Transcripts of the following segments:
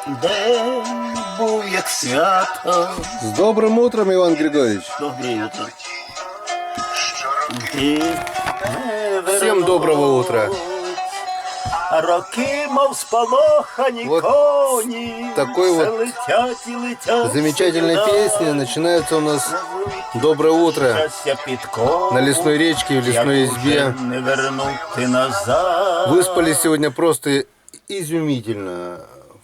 День був як свято. С добрым утром, Иван Григорьевич. Доброе утро. Всем доброго утра. Роки, мов сполохані Вот коні, такой все вот летять і летять. Замечательной песни начинается у нас доброе утро на лесной речке, в лесной избе. Не вернути назад. Выспались сегодня просто изумительно.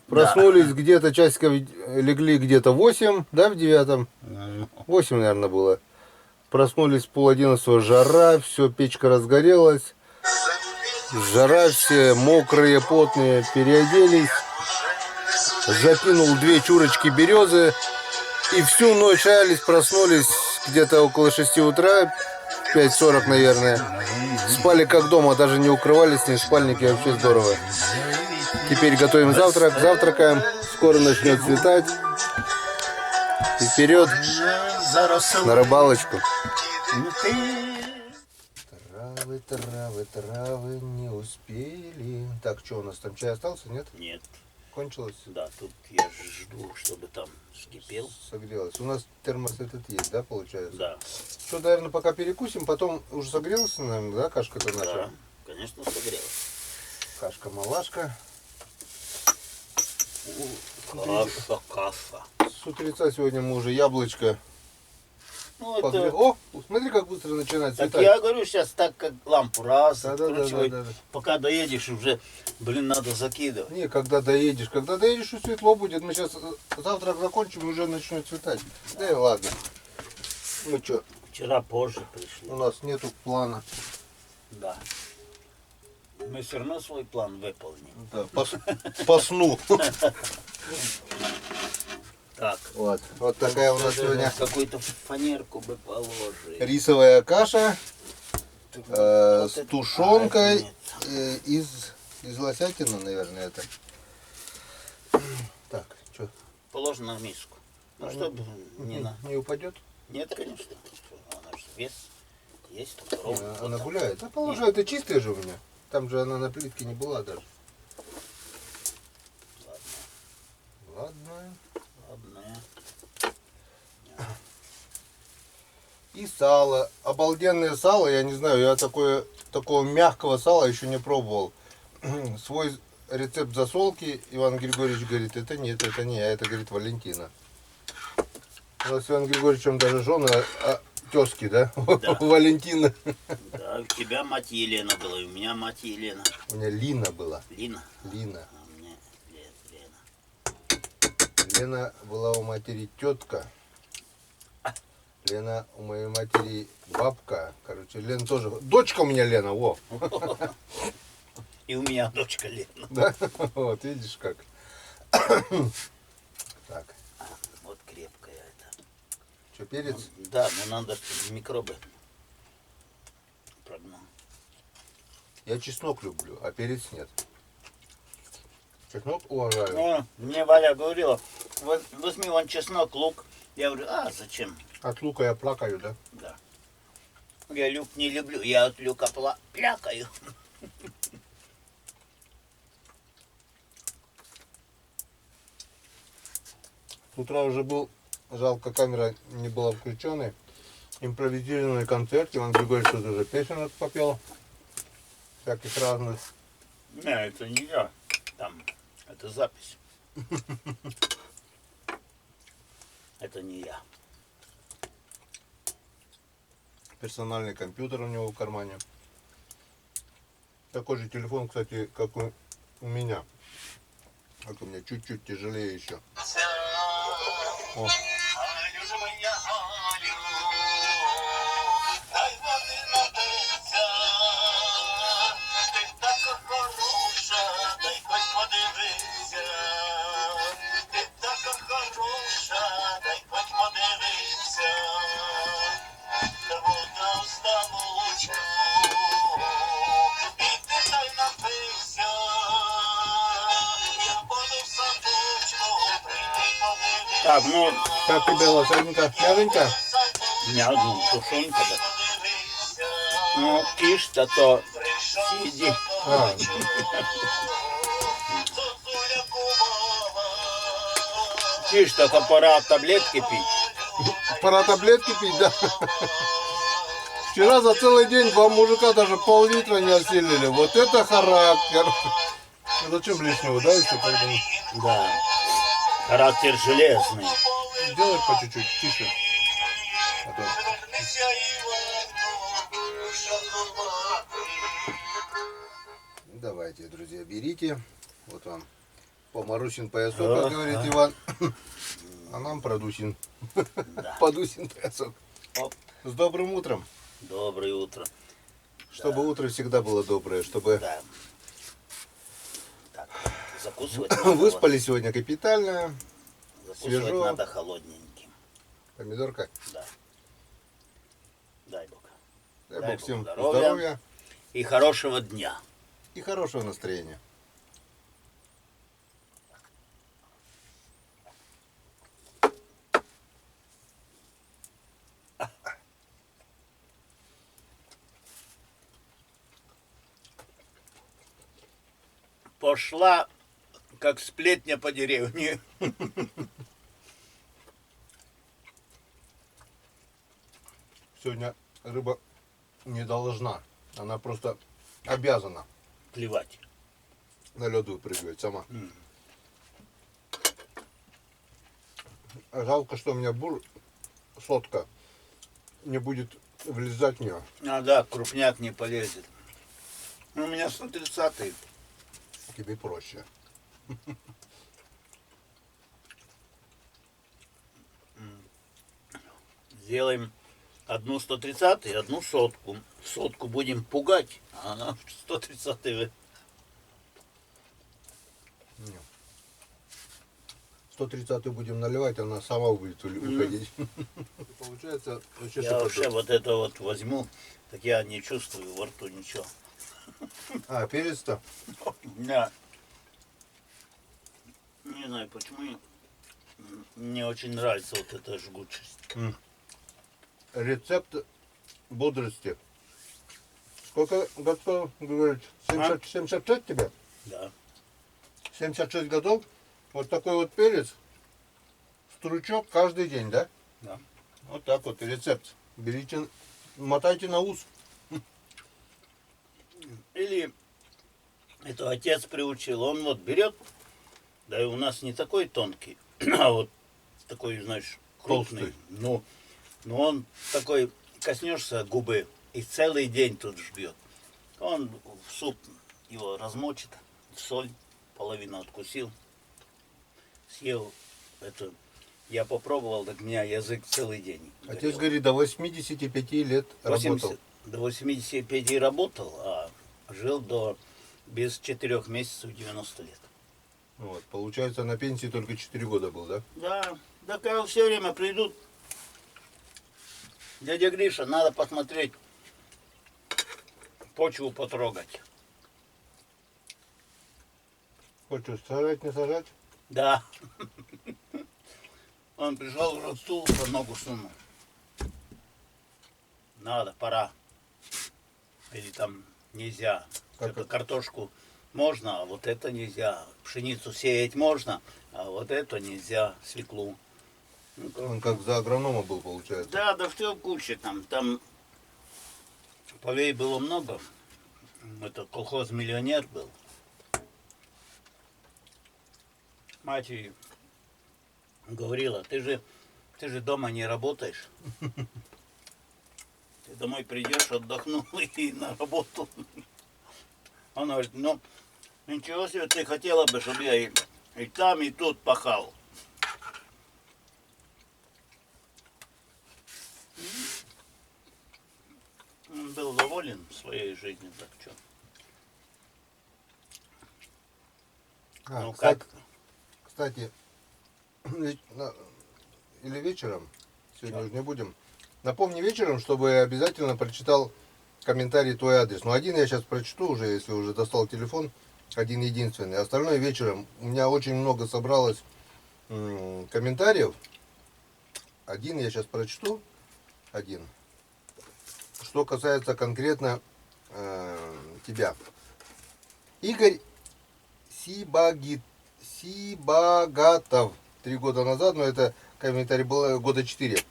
Проснулись где-то, часиков легли где-то 8, да, в 9? 8, наверное, было. Проснулись в 10:30, жара, все, печка разгорелась. Жара, все мокрые, потные, переоделись. Закинул 2 чурочки березы. И всю ночь шарились, проснулись где-то около 6 утра, 5:40, наверное. Спали как дома, даже не укрывались, ни в спальнике, вообще здорово. Теперь готовим завтрак, завтракаем. Скоро начнет светать. И вперед на рыбалочку. Травы, травы, травы не успели. Так, что у нас там, чай остался, нет? Нет. Кончилось? Да, тут я жду, чтобы там вскипел. Согрелось. У нас термос этот есть, да, получается? Да. Что, наверное, пока перекусим, потом уже согрелся, наверное, да, кашка-то наша? Да, конечно, согрелась. Кашка-малашка. Каша, каша. С утреца сегодня мы уже яблочко. Ну, Погре- это... О, смотри, как быстро начинает Так светать. я говорю, сейчас так как лампу раз, Да. откручивай. Пока доедешь, уже, надо закидывать. Не, когда доедешь, и светло будет. Мы сейчас завтрак закончим, и уже начнет светать. Да и ладно. Ну что, Вчера позже пришли. у нас нету плана. Да. Мы все равно свой план выполним. Да, по сну. Так. Вот такая у нас сегодня Какую-то фанерку бы положили. рисовая каша Вот с это- тушенкой это нет. из лосятины, наверное, это. Так, что? Положено на миску. Ну, чтобы Не упадет? Нет, конечно. Она же вес есть. только ровно. Вот Она так. гуляет. Да положи, это чистая же у меня. Там же она на плитке не была даже. Ладно. Ладно. И сало. Обалденное сало, я не знаю, я такого мягкого сала еще не пробовал. Свой рецепт засолки Иван Григорьевич говорит, это нет, это не я, это, говорит, Валентина. У нас с Иваном Григорьевичем даже жены тезки, да? Да. Валентина. Да, у тебя мать Елена была, и у меня мать Елена. У меня Лина была. Лина? Лина. А у меня Лена. Лена была у матери тетка. Лена у моей матери бабка. Короче, Лена тоже. Дочка у меня Лена, во. И у меня дочка Лена. Да? Вот, видишь как. Так, Вот крепкая это. что, перец? Да, но надо, чтобы микробы прогнал. Я чеснок люблю, а перец нет. Чеснок уважаю. Ну, мне Валя говорила, возьми вон чеснок, лук. Я говорю, а зачем? От лука я плакаю, да? Да. Я люк не люблю, я от люка плякаю. С утра уже был, жалко, камера не была включенной. Импровизированный концерт. Иван Григорьевич тут уже песенок попел. Всяких разных. Не, это не я. Там, это запись. Это не я. Персональный компьютер у него в кармане. Такой же телефон, кстати, как у меня. Только у меня чуть-чуть тяжелее еще. О. Так, ну, Как тебе лошадненько? Мягонько? не одну тушенка, да. Ну, киш-то то сиди. А, Тише, только пора таблетки пить. Пора таблетки пить, да? Вчера за целый день два мужика даже пол-литра не осилили. Вот это характер. Ну, зачем лишнего, да, если поэтому... Да. Характер железный. Делать по чуть-чуть, тише. А то... Давайте, друзья, берите. Вот вам помарусин поясок, как говорит Иван. А нам продусин. Да. Подусин поясок. Оп. С добрым утром. Доброе утро. Чтобы утро всегда было доброе, чтобы Да. Так, закусывать надо. выспали сегодня капитально. Закусывать свежо. надо холодненьким. Помидорка. Да. Дай Бог. Дай Дай Бог всем Бог здоровья. здоровья И хорошего дня. и хорошего настроения. Пошла, как сплетня по деревне. Сегодня рыба не должна. Она просто обязана Плевать. на лед выпрыгивать сама. Жалко, что у меня сотка не будет влезать в нее. А да, крупняк не полезет. У меня 130-й. Тебе проще. Сделаем одну 130 и одну сотку. Сотку будем пугать, а она 130 130 будем наливать, она сама будет уходить. Получается, вообще Я вообще вот это вот возьму, так я не чувствую во рту ничего. А, перец-то? Да. Не знаю, почему мне очень нравится вот эта жгучесть. Рецепт бодрости. Сколько годов, говорит? 76 тебе? Да. 76 годов. Вот такой вот перец. Стручок каждый день, да? Да. Вот так вот рецепт. Берите, мотайте на ус. Или это отец приучил, он вот берет, да и у нас не такой тонкий, а вот такой, знаешь, крупный. Толстый. Ну, но он такой, коснешься губы и целый день тут жбет. Он в суп его размочит, в соль, половину откусил, съел. Это я попробовал, так у меня язык целый день Отец горел. говорит, до 85 лет работал. 80, до 85 работал, а жил без 4 месяцев 90 лет. Вот, получается, на пенсии только 4 года был, да? Да, так все время придут. Дядя Гриша, надо посмотреть, почву потрогать. Хочешь сажать, не сажать? Да. Он пришел, уже стул за ногу сунул. Надо, пора. Или там нельзя. Как Что-то это? картошку можно, а вот это нельзя. Пшеницу сеять можно, а вот это нельзя, свеклу. Ну, Он как за агронома был, получается. да, да все куча там. Там полей было много. Это колхоз-миллионер был. Мать ей говорила, ты же дома не работаешь. Ты домой придешь, отдохнул и на работу. Она говорит, ну, ничего себе, ты хотела бы, чтобы я и там, и тут пахал. Он был доволен своей жизнью, так что. Ну кстати, как? кстати, или вечером, сегодня Чё? уже не будем. Напомни вечером, чтобы я обязательно прочитал комментарий твой адрес. Но один я сейчас прочту уже, если уже достал телефон, один единственный. Остальное вечером. У меня очень много собралось комментариев. Один я сейчас прочту. Один. Что касается конкретно тебя. Игорь Сибагатов. 3 года назад, но это комментарий был года 4.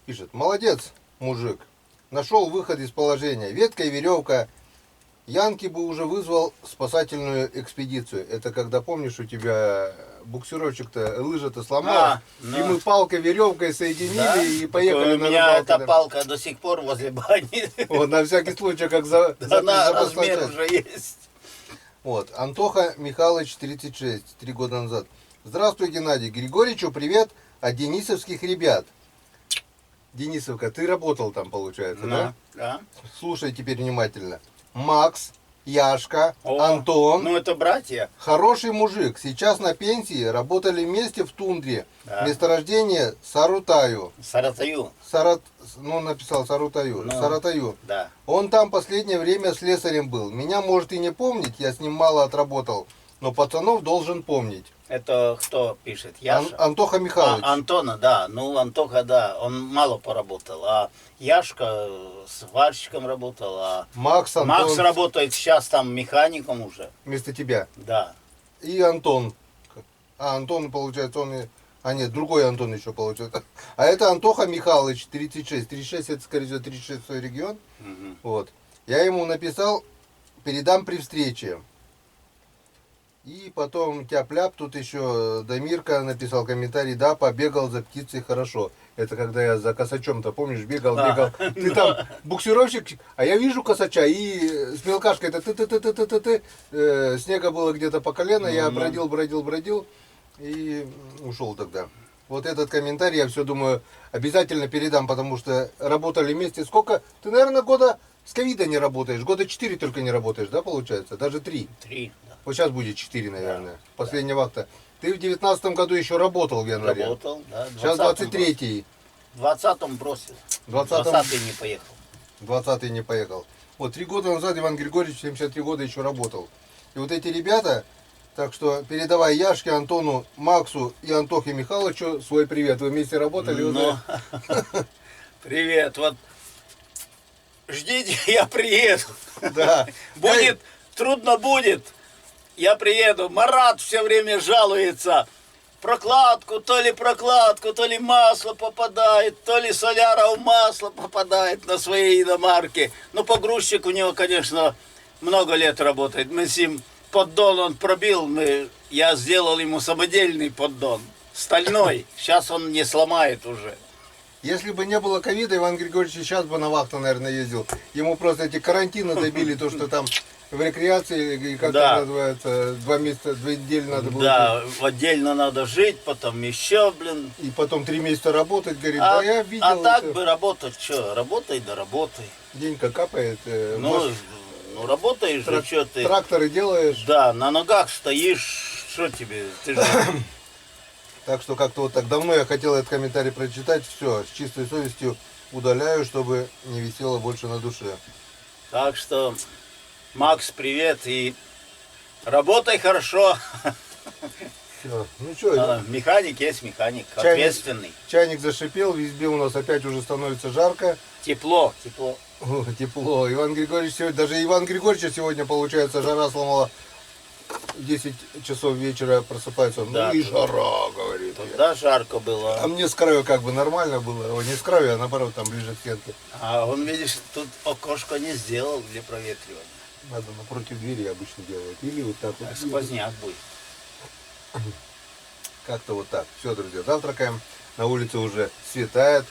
Пишет: молодец, мужик. Нашел выход из положения. Ветка и веревка. Янки бы уже вызвал спасательную экспедицию. Это когда, помнишь, у тебя буксировщик-то, лыжа-то сломалась, ну. и мы палкой, веревкой соединили Да? и поехали У на меня рыбалку. эта палка до сих пор возле бани. Вот, на всякий случай, как за Она запасная размер часть. уже есть. Вот, Антоха Михайлович, 36, 3 года назад. Здравствуй, Геннадий Григорьевичу, привет от денисовских ребят. Денисовка, ты работал там, получается, да? Да. Слушай теперь внимательно. Макс, Яшка, О, Антон. Ну это братья. Хороший мужик. Сейчас на пенсии. Работали вместе в тундре. Да. Месторождение Сарутаю. Саратаю. Ну, написал Сарутаю. Ну. Саратаю. Да. Он там последнее время слесарем был. Меня может и не помнить, я с ним мало отработал. Но пацанов должен помнить. Это кто пишет? Яша? Антоха Михайлович. Антона, да. Ну, Антоха, да. Он мало поработал. А Яшка сварщиком работал. А Макс, Антон. Макс работает сейчас там механиком уже. Вместо тебя. Да. И Антон. А Антон, получается, он и... А нет, другой Антон еще получается. А это Антоха Михайлович, 36. 36 это, скорее всего, 36-й регион. Мгм. Вот. Я ему написал, передам при встрече. И потом тяп-ляп, тут еще Дамирка написал комментарий, да, побегал за птицей хорошо. Это когда я за косачом-то, помнишь, бегал. Ты там буксировщик, а я вижу косача, и с мелкашкой это ты. Снега было где-то по колено, я бродил, и ушел тогда. Вот этот комментарий, я все думаю, обязательно передам, потому что работали вместе. Сколько? Ты, наверное, года с ковида не работаешь. Года 4 только не работаешь, да, получается? Даже 3. 3. Да. Вот сейчас будет 4, наверное. Последняя вахта. Ты в 19 году еще работал в январе. Работал, да. Сейчас 23-й. В 20-м бросил. 20-м. 20-й не поехал. 20-й не поехал. Вот 3 года назад Иван Григорьевич 73 года еще работал. И вот эти ребята, так что передавай Яшке, Антону, Максу и Антохе Михайловичу свой привет. Вы вместе работали уже? Привет. Вот ждите, я приеду. Да. Будет, трудно будет. Я приеду. Марат все время жалуется. Прокладку, то ли масло попадает, то ли соляра в масло попадает на своей иномарке. Ну, погрузчик у него, конечно, много лет работает. Мы с ним поддон он пробил, я сделал ему самодельный поддон, стальной. Сейчас он не сломает уже. Если бы не было ковида, Иван Григорьевич сейчас бы на вахту, наверное, ездил. Ему просто эти карантины добили, то, что там в рекреации, и как Да. это называется, 2 месяца, 2 недели надо было. Да, отдельно надо жить, потом еще, блин. И потом 3 месяца работать, говорит, да я видел. а так это. бы работать, что, работай да работай. Денька капает. Ну, работаешь же, что ты. Тракторы делаешь. Да, на ногах стоишь, что тебе, ты же... Так что как-то вот так давно я хотел этот комментарий прочитать. Все, с чистой совестью удаляю, чтобы не висело больше на душе. Так что, Макс, привет и работай хорошо. Все. Ну что, Механик есть механик, Чайник. ответственный. чайник зашипел, в избе у нас опять уже становится жарко. Тепло. О, тепло. Иван Григорьевич сегодня, даже Иван Григорьевича сегодня, получается, жара сломала. В 10 часов вечера просыпается он. Да, Ну и тут- жара, говорит. Тогда жарко А было. мне с краю как бы нормально было. О, не с краю, а наоборот, там ближе к стенке. А он, видишь, тут окошко не сделал для проветривания. Надо напротив двери обычно делать. Или вот так вот. Сквозняк будет. Как-то вот так. Все, друзья, завтракаем. На улице уже светает.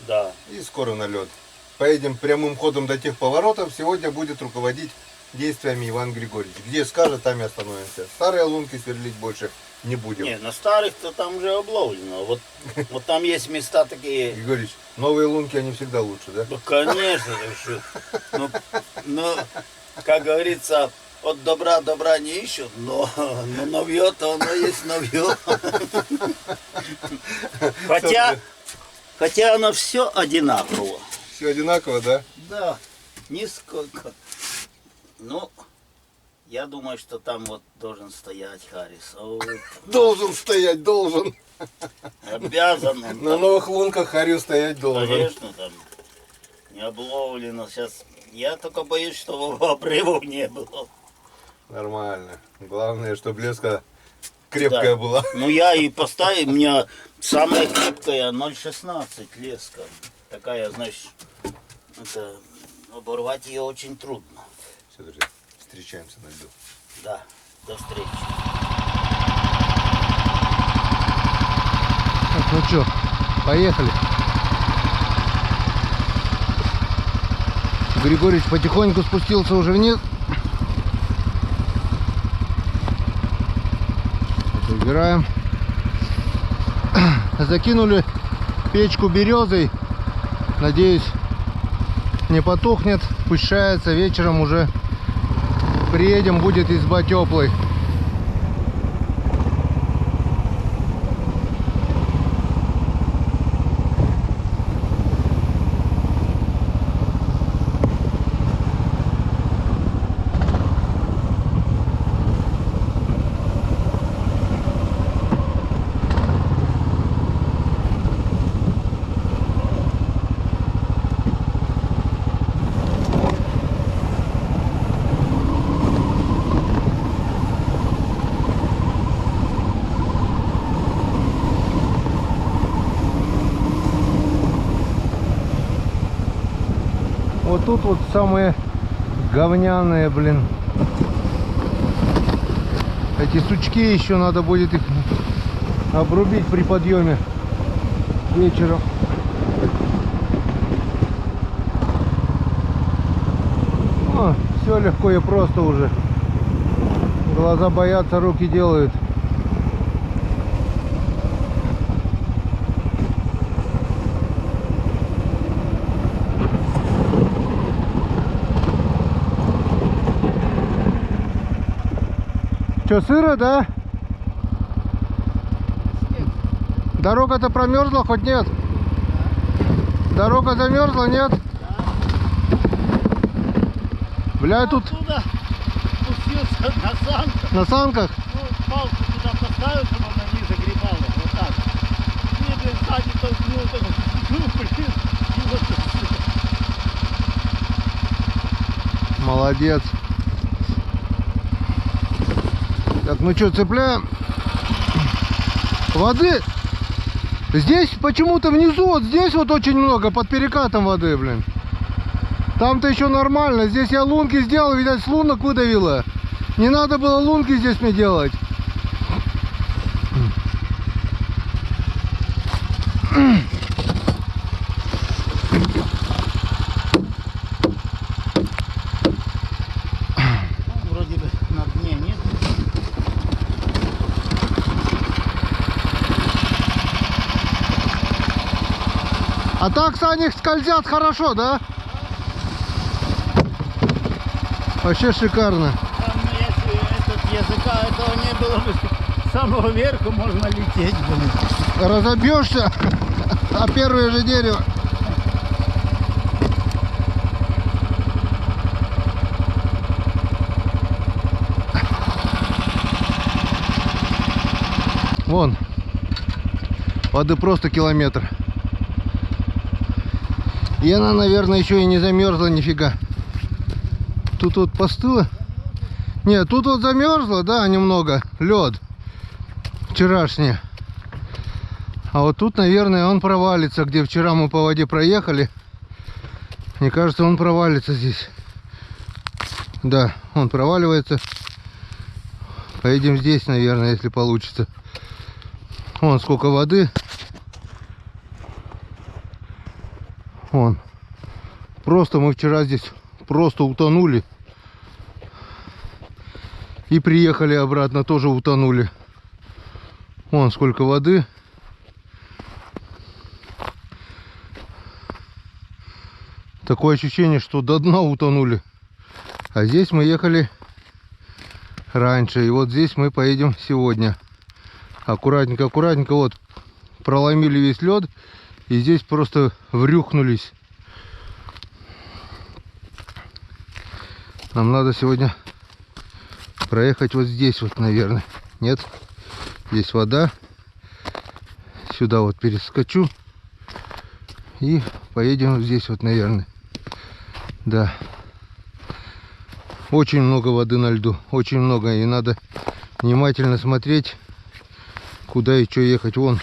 Да. И скоро на лед. Поедем прямым ходом до тех поворотов. Сегодня будет руководить действиями Иван Григорьевич. Где скажет, там и остановимся. Старые лунки сверлить больше не будем. Не, на старых-то там уже обловлено. Вот там есть места такие. Григорьевич, новые лунки, они всегда лучше, да? Ну, конечно, ты что. Ну, как говорится, от добра не ищут, но новье-то оно есть новье. Хотя оно все одинаково. Все одинаково, да? Да, нисколько. Ну, я думаю, что там вот должен стоять Харрис. Должен стоять, должен. Обязан он На там. новых лунках Харю стоять должен. Конечно, там не обловлено. Сейчас я только боюсь, что обрывов не было. Нормально. Главное, чтобы леска крепкая Да. была. Ну я и поставил, у меня самая крепкая 0,16 леска. Такая, знаешь, это, оборвать ее очень трудно. Все, друзья, встречаемся на льду. Да, до встречи. Так, ну что, поехали. Григорьевич потихоньку спустился уже вниз. Это убираем. Закинули печку березой. Надеюсь, не потухнет. Пусть шается. Вечером уже приедем, будет изба теплой. Вот тут вот самые говняные, блин. Эти сучки еще надо будет их обрубить при подъеме вечером. Все легко и просто уже. Глаза боятся, руки делают. Что, сыро, да? Дорога-то промерзла, хоть нет? Дорога замерзла, нет? Бля, тут Оттуда спустился на санках. на санках. Ну, палку туда поставил, чтобы она не загребала. Вот так. И, блин, сзади толкнул, так, ну, блин, и вот отсюда. Молодец. Так, ну что, цепляем. Воды. Здесь почему-то внизу, вот здесь вот очень много, под перекатом воды, блин. Там-то еще нормально. Здесь я лунки сделал, видать, с лунок выдавило. Не надо было лунки здесь мне делать. Ну, вроде бы на дне нет. А так сани скользят хорошо, да? Вообще шикарно. Там, ну, если этот языка этого не было бы, с самого верха можно лететь, блин. Разобьешься, а первое же дерево. Вон, воды просто километр. И она, наверное, еще и не замерзла нифига. Тут вот постыло. Нет, тут вот замерзла, да, немного. Лед вчерашний. А вот тут, наверное, он провалится, где вчера мы по воде проехали. Мне кажется, он провалится здесь. Да, он проваливается. Поедем здесь, наверное, если получится. Вон сколько воды. Вон. Просто мы вчера здесь просто утонули. И приехали обратно, тоже утонули. Вон сколько воды. Такое ощущение, что до дна утонули. А здесь мы ехали раньше. И вот здесь мы поедем сегодня. Аккуратненько, аккуратненько. Вот проломили весь лед. И здесь просто врюхнулись. Нам надо сегодня проехать вот здесь вот, наверное. Нет? Здесь вода. Сюда вот перескочу. И поедем вот здесь вот, наверное. Да. Очень много воды на льду. Очень много. И надо внимательно смотреть, Куда и что ехать? Вон.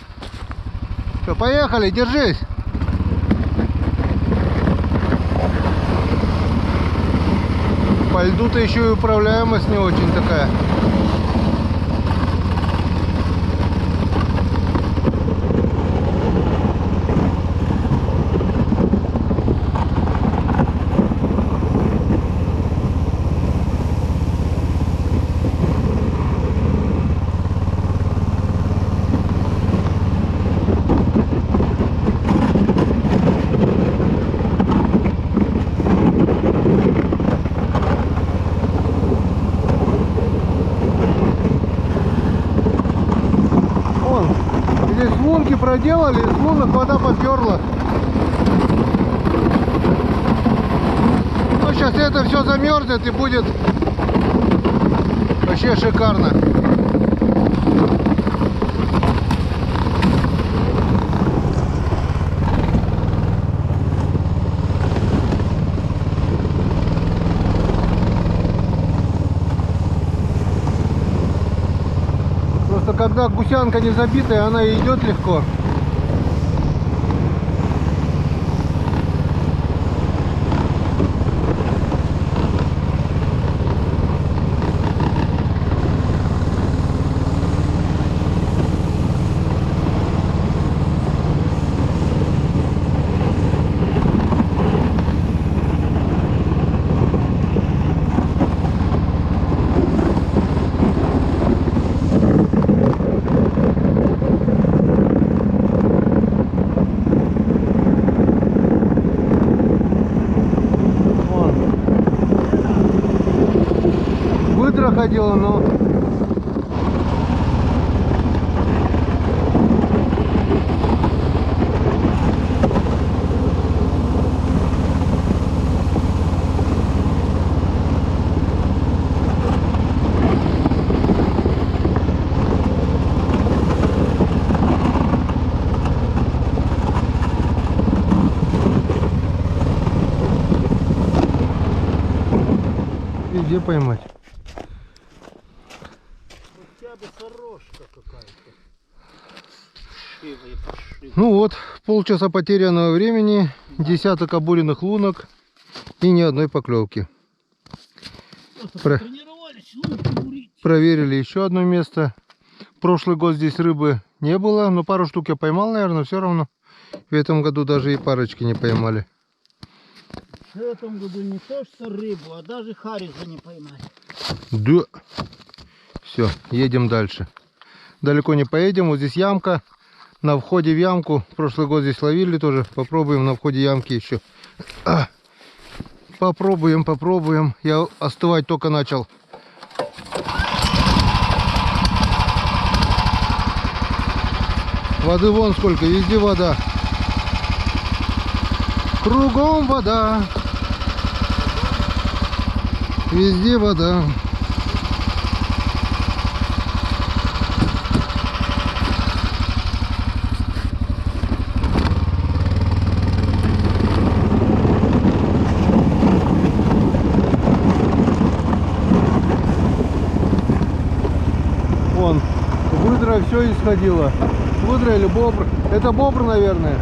Все, поехали, держись. По льду-то еще и управляемость не очень такая. Здесь лунки проделали, из лунок вода поперла. Ну, сейчас это все замерзнет и будет вообще шикарно. Просто когда гусянка не забитая, она и идет легко. Выдра ходила, но... Везде поймать. Хотя бы сорожка какая-то. Ну вот, полчаса потерянного времени, десяток обуренных лунок и ни одной поклевки. Проверили еще одно место. Прошлый год здесь рыбы не было, но пару штук я поймал, наверное, все равно. В этом году даже и парочки не поймали. В этом году не то что рыбу, а даже хариса не поймать. Да. Все, едем дальше. Далеко не поедем, вот здесь ямка. На входе в ямку, прошлый год здесь ловили тоже. Попробуем на входе ямки еще. Попробуем. Я остывать только начал. Воды вон сколько, везде вода. Кругом вода. Везде вода. Вон, выдра все исходило. Выдра или бобр? Это бобр, наверное.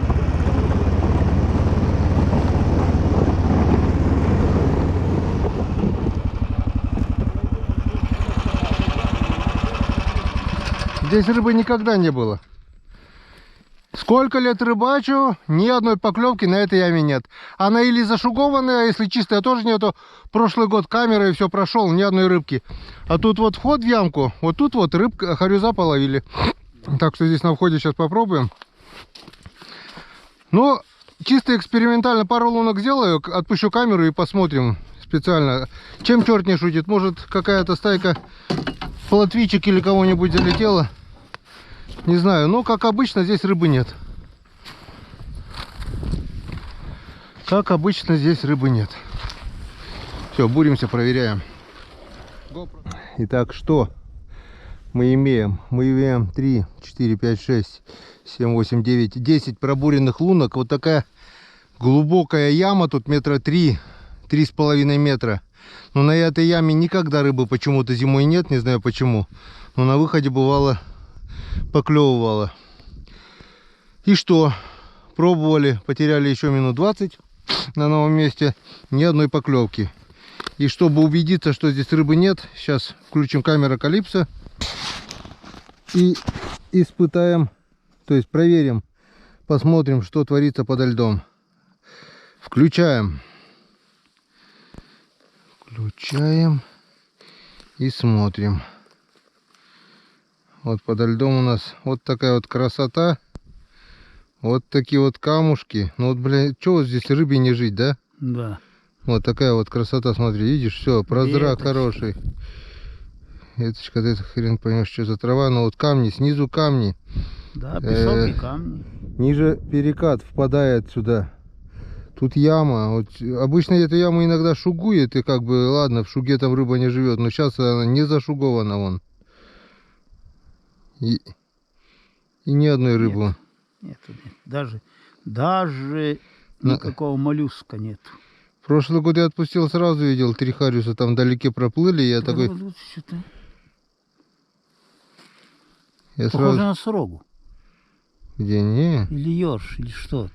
Здесь рыбы никогда не было. Сколько лет рыбачу, ни одной поклевки на этой яме нет. Она или зашугованная, а если чистая, тоже нету. Прошлый год камерой все прошел, ни одной рыбки. А тут вот вход в ямку, вот тут вот рыбка, харюза половили. Так что здесь на входе сейчас попробуем. Но чисто экспериментально пару лунок сделаю, отпущу камеру и посмотрим специально. Чем черт не шутит, может какая-то стайка плотвичек или кого-нибудь залетела. Не знаю, но как обычно здесь рыбы нет. Как обычно здесь рыбы нет. Все, буримся, проверяем. Итак, что мы имеем? Мы имеем 3, 4, 5, 6, 7, 8, 9, 10 пробуренных лунок. Вот такая глубокая яма, тут метра 3, 3,5 метра. Но на этой яме никогда рыбы почему-то зимой нет, не знаю почему. Но на выходе бывало поклевывало. И что? Пробовали, потеряли еще минут 20 на новом месте, ни одной поклевки. И чтобы убедиться, что здесь рыбы нет, сейчас включим камеру Калипсо и испытаем, то есть проверим, посмотрим, что творится подо льдом. Включаем. Включаем и смотрим. Вот подо льдом у нас вот такая вот красота. Вот такие вот камушки. Ну вот, блин, что вот здесь рыбе не жить, да? Да. Вот такая вот красота, смотри, видишь, все, прозрак Веточки. хороший. Веточка, ты хрен поймешь, что за трава, но вот камни, снизу камни. Да, песок и камни. Ниже перекат впадает сюда. Тут яма. Вот, обычно эта яма иногда шугует, и как бы, ладно, в шуге там рыба не живет, но сейчас она не зашугована вон. И ни одной рыбы. Нет. Даже никакого моллюска нет. Прошлый год я отпустил, сразу видел, 3 хариуса там вдалеке проплыли, я Да, такой... вот что-то Я похоже сразу... на сорогу. Где? Не. Или ёрш, или что-то.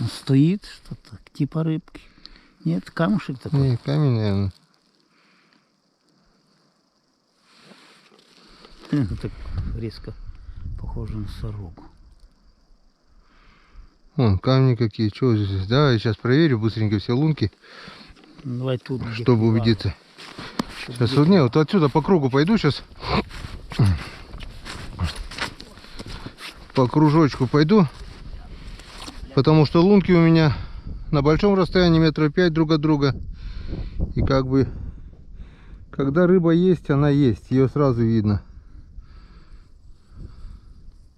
Он стоит, что-то, типа рыбки. Нет, камушек такой. Не, камень, наверное. Так резко похоже на сорогу. Вон, камни какие, что здесь? Да, я сейчас проверю быстренько все лунки, Давай тут, где чтобы кругом. убедиться. Сейчас вот, не, вот отсюда по кругу пойду сейчас. По кружочку пойду. Потому что лунки у меня на большом расстоянии, 5 метров друг от друга. И как бы, когда рыба есть, она есть. Ее сразу видно.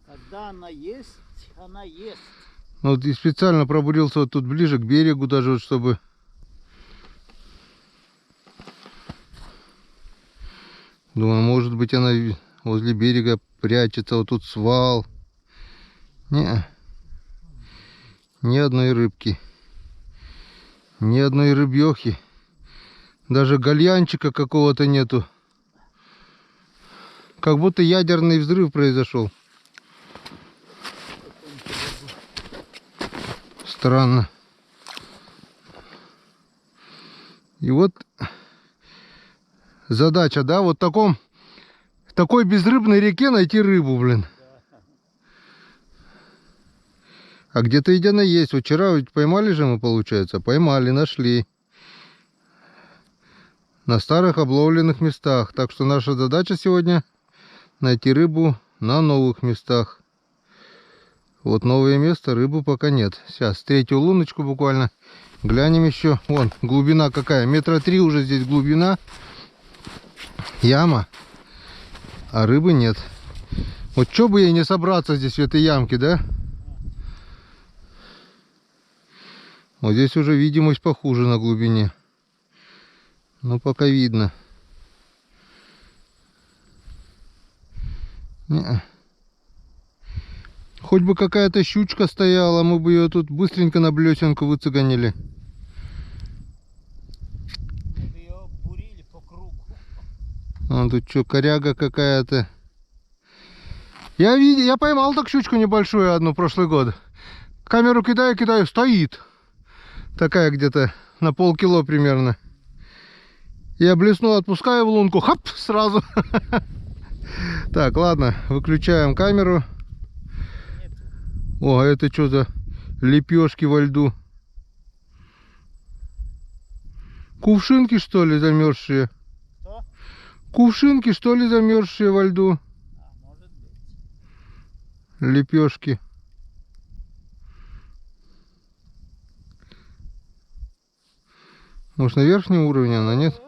Когда она есть, она есть. Вот и специально пробурился вот тут ближе к берегу, даже вот чтобы... Думаю, может быть она возле берега прячется, вот тут свал. Не, ни одной рыбки, ни одной рыбьехи, даже гальянчика какого-то нету. Как будто ядерный взрыв произошел. Странно. И вот задача, да, вот в такой безрыбной реке найти рыбу, блин. А где-то ведь она есть. Вот вчера ведь поймали же мы, получается. Поймали, нашли. На старых обловленных местах. Так что наша задача сегодня найти рыбу на новых местах. Вот новое место, рыбы пока нет. Сейчас третью луночку буквально. Глянем еще. Вон, глубина какая. 3 метра уже здесь глубина. Яма. А рыбы нет. Вот что бы ей не собраться здесь в этой ямке, да? Вот здесь уже видимость похуже на глубине. Но пока видно. Не. Хоть бы какая-то щучка стояла, мы бы ее тут быстренько на блесенку выцеганили. Ее бурили по кругу. А тут что, коряга какая-то. Я поймал так щучку небольшую одну прошлый год. Камеру кидаю, стоит. Такая где-то на полкило примерно. Я блесну, отпускаю в лунку, хоп, сразу. Так, ладно, выключаем камеру. О, это что за лепешки во льду? Кувшинки, что ли, замерзшие? Что? Кувшинки, что ли, замерзшие во льду? А, может быть. Лепешки. Может, на верхнем уровне она, нет?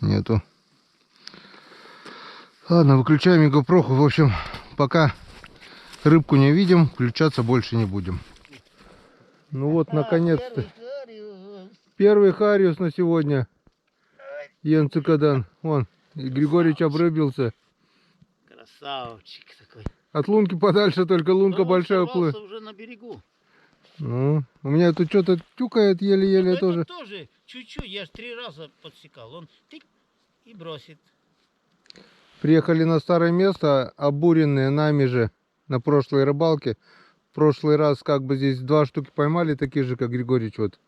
Нету. Ладно, выключаем мегапроху. В общем, пока рыбку не видим, включаться больше не будем. Ну вот, наконец-то. Первый хариус на сегодня. Янцикадан. Вон, и Григорьевич обрыбился. Красавчик такой. От лунки подальше, только лунка Да, он большая сорвался уплыла. уже на берегу. Ну, у меня тут что-то тюкает еле-еле Это тоже. тоже чуть-чуть, я ж 3 раза подсекал. Он тык и бросит. Приехали на старое место, обуренные нами же на прошлой рыбалке. В прошлый раз как бы здесь 2 штуки поймали, такие же, как Григорьевич. Вот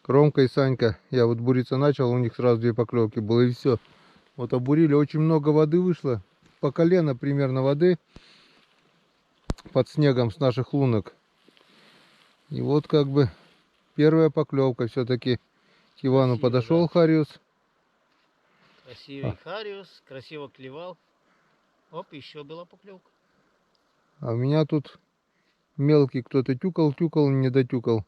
Ромка и Санька. Я вот буриться начал, у них сразу 2 поклевки было и все. Вот обурили, очень много воды вышло. По колено примерно воды под снегом с наших лунок. И вот как бы первая поклевка все-таки. К Ивану Красиво, подошел да. Хариус. Красивый хариус, красиво клевал. Оп, еще была поклевка. А у меня тут мелкий кто-то тюкал, не дотюкал.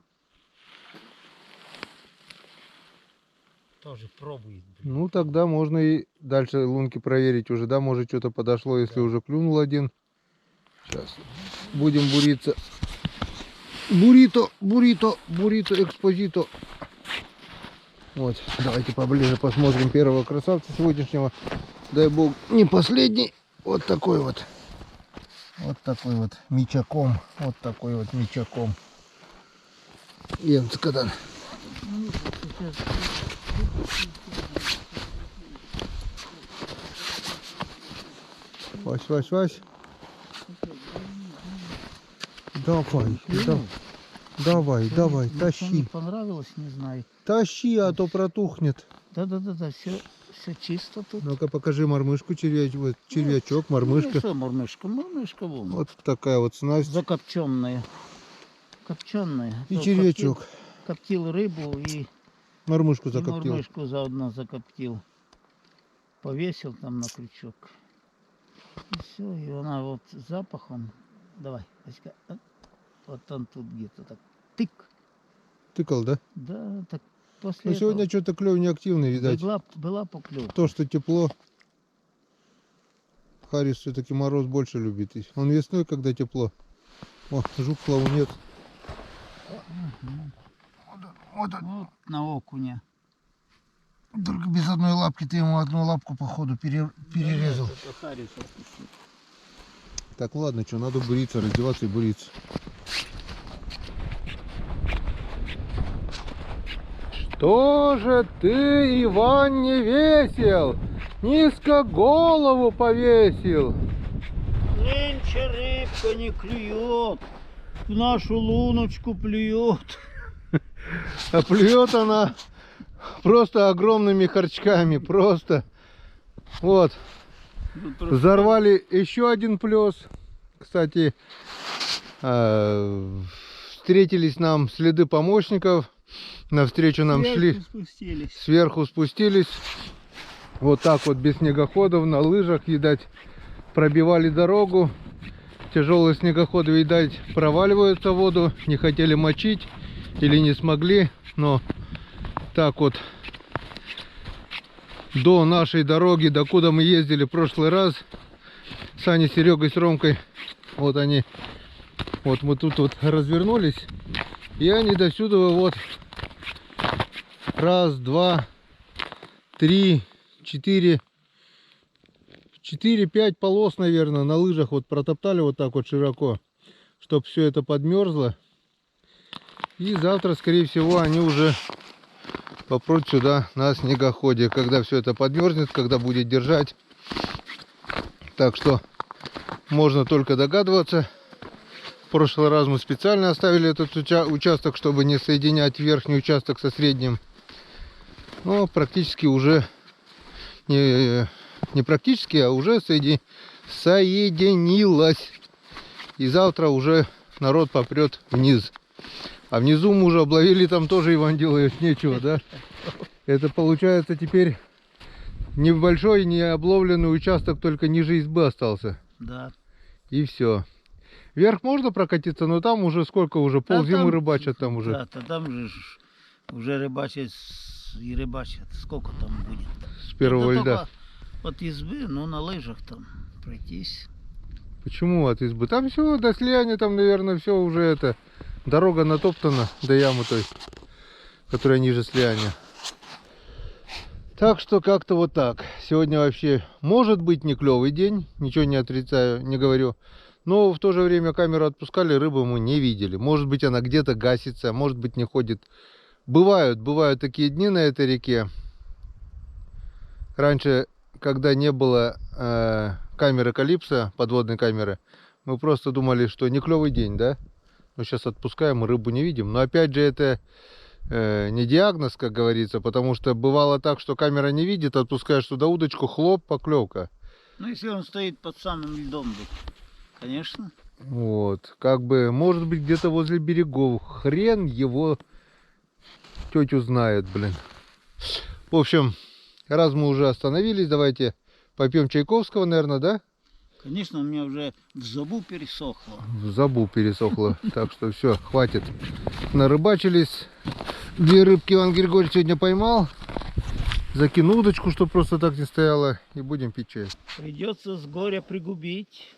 Тоже пробует. Блин. Ну тогда можно и дальше лунки проверить уже, да, может что-то подошло, если уже клюнул один. Сейчас будем буриться. Бурито, экспозито. Вот, давайте поближе посмотрим первого красавца сегодняшнего. Дай бог, не последний. Вот такой вот. Вот такой вот мечаком. Вот такой вот мечаком. Янцкадан. Вась. Давай, Не тащи. понравилось, не знаю. Тащи, а то протухнет. Да, все чисто тут. Ну-ка покажи мормышку, червячок, мормышка. Ну, что, мормышка вон. Вот такая вот снасть. Закопченная. Копченая. И червячок. Коптил рыбу и Мормышку и закоптил. мормышку заодно закоптил. Повесил там на крючок. И все, и она вот с запахом. Давай, Васька. Вот он тут где-то так. Тык. Тыкал, да? Да, так после Но сегодня что-то клев не активный, видать. была поклевка. То, что тепло. Харис все-таки мороз больше любит. Он весной, когда тепло. О, жук плавунец. Вот на окуня. Только без одной лапки ты ему одну лапку походу перерезал. Это Харис отпустил. Так, ладно, что, надо буриться, раздеваться и буриться. Что же ты, Иван, не весел? Низко голову повесил. Нынче рыбка не клюет. В нашу луночку плюет. А плюет она просто огромными харчками. Просто. Вот. Взорвали еще один плес. Кстати, встретились нам следы помощников. Навстречу нам шли. Сверху спустились. Вот так вот без снегоходов на лыжах, видать, пробивали дорогу. Тяжелые снегоходы, видать, проваливаются в воду. Не хотели мочить или не смогли. Но так вот до нашей дороги, докуда мы ездили в прошлый раз, с Аней, Серегой, с Ромкой, вот они, вот мы тут вот развернулись, и они до сюда вот раз, два, три, четыре, 4-5 полос, наверное, на лыжах вот протоптали вот так вот широко, чтобы все это подмерзло. И завтра, скорее всего, они уже попрут сюда на снегоходе, когда все это подмерзнет, когда будет держать. Так что можно только догадываться. В прошлый раз мы специально оставили этот участок, чтобы не соединять верхний участок со средним. Но практически уже не практически, а уже соединилась. И завтра уже народ попрет вниз. А внизу мы уже обловили, там тоже, Иван, делает нечего, да? Это получается теперь небольшой, не обловленный участок, только ниже избы остался. Да. И все. Вверх можно прокатиться, но там уже сколько уже, ползимы рыбачат там уже. Да, там же уже рыбачат и рыбачат. Сколько там будет? С первого Это льда. только от избы, ну на лыжах там пройтись. Почему от избы? Там все, до слияния, там, наверное, все уже это. Дорога натоптана до ямы той, которая ниже слияния. Так что как-то вот так. Сегодня вообще может быть не клевый день, ничего не отрицаю, не говорю. Но в то же время камеру отпускали, рыбу мы не видели. Может быть, она где-то гасится, может быть, не ходит. Бывают такие дни на этой реке. Раньше, когда не было камеры Калипсо, подводной камеры, мы просто думали, что не клевый день, да? Но сейчас отпускаем, рыбу не видим. Но опять же, это не диагноз, как говорится, потому что бывало так, что камера не видит, отпускаешь туда удочку, хлоп, поклевка. Ну, если он стоит под самым льдом, так, конечно. Вот, как бы, может быть, где-то возле берегов. Хрен его тетю знает, блин. В общем, раз мы уже остановились, давайте попьем Чайковского, наверное, да? Конечно, у меня уже в зубу пересохло. В забу пересохло. Так что все, хватит. Нарыбачились. 2 рыбки Иван Григорьевич сегодня поймал. Закину удочку, чтобы просто так не стояла. И будем пить чай. Придется с горя пригубить.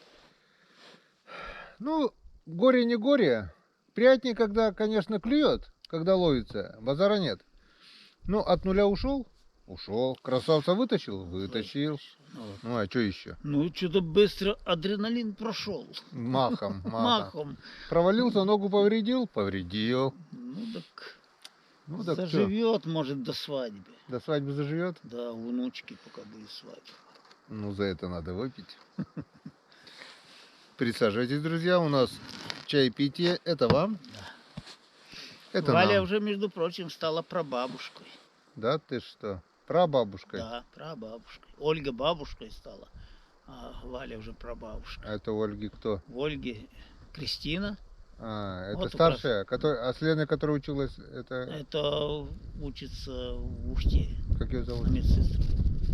Ну, горе не горе. Приятнее, когда, конечно, клюет, когда ловится. Базара нет. Ну, от нуля ушел? Ушел. Красавца вытащил? Вытащил. Ну, а что еще? Ну, что-то быстро адреналин прошел. Махом. Махом. Провалился, ногу повредил? Повредил. Ну, так Ну, так что? заживет, может, до свадьбы. До свадьбы заживет? Да, у внучки пока будет свадьба. Ну, за это надо выпить. Присаживайтесь, друзья. У нас чаепитие. Это вам? Да. Это Валя нам. уже, между прочим, стала прабабушкой. Да, ты что? Прабабушкой? Да, прабабушкой. Ольга бабушкой стала, а Валя уже прабабушка. А это у Ольги кто? В Ольге Кристина. А, это Вот старшая, а с Леной, которая училась, это... Это учится в Ухте. Как ее На зовут? медсестру.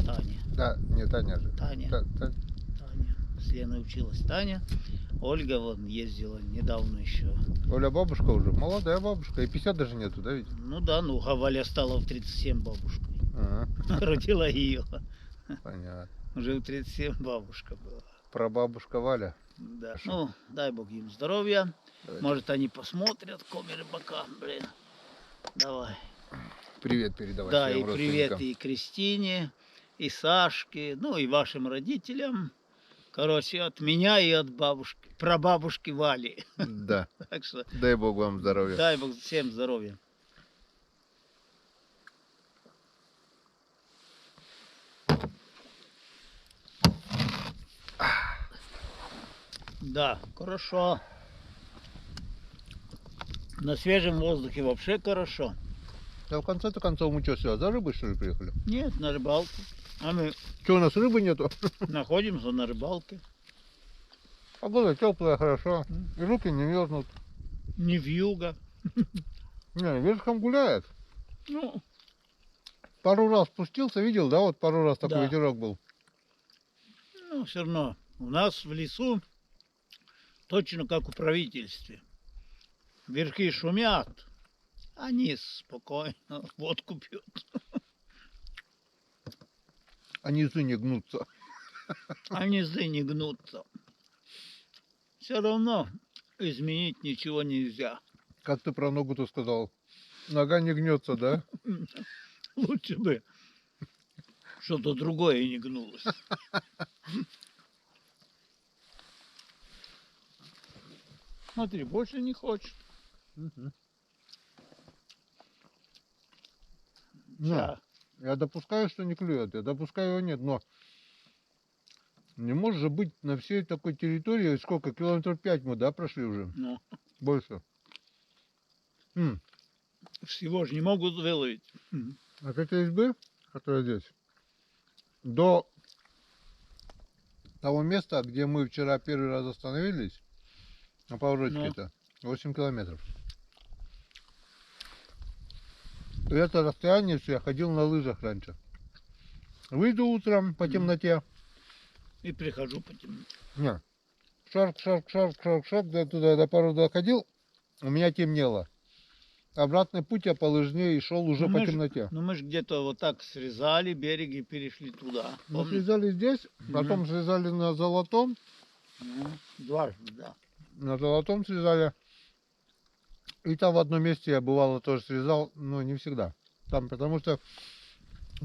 Таня. Да, не Таня же. Таня. Таня. С Леной училась Таня. Ольга вон ездила недавно еще. Оля бабушка уже, молодая бабушка, и 50 даже нету, да ведь? Ну да, ну а Валя стала в 37 бабушкой. Ага, Родила ее. понятно. Уже в 37 бабушка была. Прабабушка Валя. Да. Ну, дай бог им здоровья. Давайте. Может, они посмотрят коми рыбака, блин. Давай. Привет передавай Да, своим и привет родственникам. и Кристине, и Сашке, ну и вашим родителям. Короче, от меня и от бабушки, прабабушки Вали. Да, Так что дай бог вам здоровья. дай бог всем здоровья. Да, хорошо. На свежем воздухе вообще хорошо. Да в конце-то концов мы что, сюда за рыбой что ли приехали? Нет, на рыбалку. А мы Что, у нас рыбы нету? находимся на рыбалке. Погода теплая, хорошо. И руки не мерзнут. Не вьюга. Не, верхом гуляет. Ну, Пару раз спустился, видел, да? Вот пару раз такой Да. ветерок был. ну, все равно. У нас в лесу точно как в правительстве. Верхи шумят, а низ спокойно водку пьют. А низы не гнутся. А низы не гнутся. Все равно изменить ничего нельзя. Как ты про ногу-то сказал? Нога не гнется, да? Лучше бы что-то другое не гнулось. Смотри, больше не хочешь. Не, Да. я допускаю, что не клюет. Я допускаю, его нет, но не может же быть на всей такой территории, сколько, километров 5 мы, да, прошли уже? Ну, Больше. всего же не могут выловить. От этой избы, которая здесь, до того места, где мы вчера первый раз остановились, на поворотике-то, 8 километров. И это расстояние все, я ходил на лыжах раньше. Выйду утром по темноте. И прихожу по темноте. Не. Шарк, до пару доходил, у меня темнело. Обратный путь я по лыжне и шел уже Ну, по мы ж- темноте. Ну мы же где-то вот так срезали берег и перешли туда. Мы Помнишь? срезали здесь, потом срезали на Золотом. Ну, дважды, да. На Золотом срезали. И там в одном месте я бывало тоже срезал, но не всегда. Там, потому что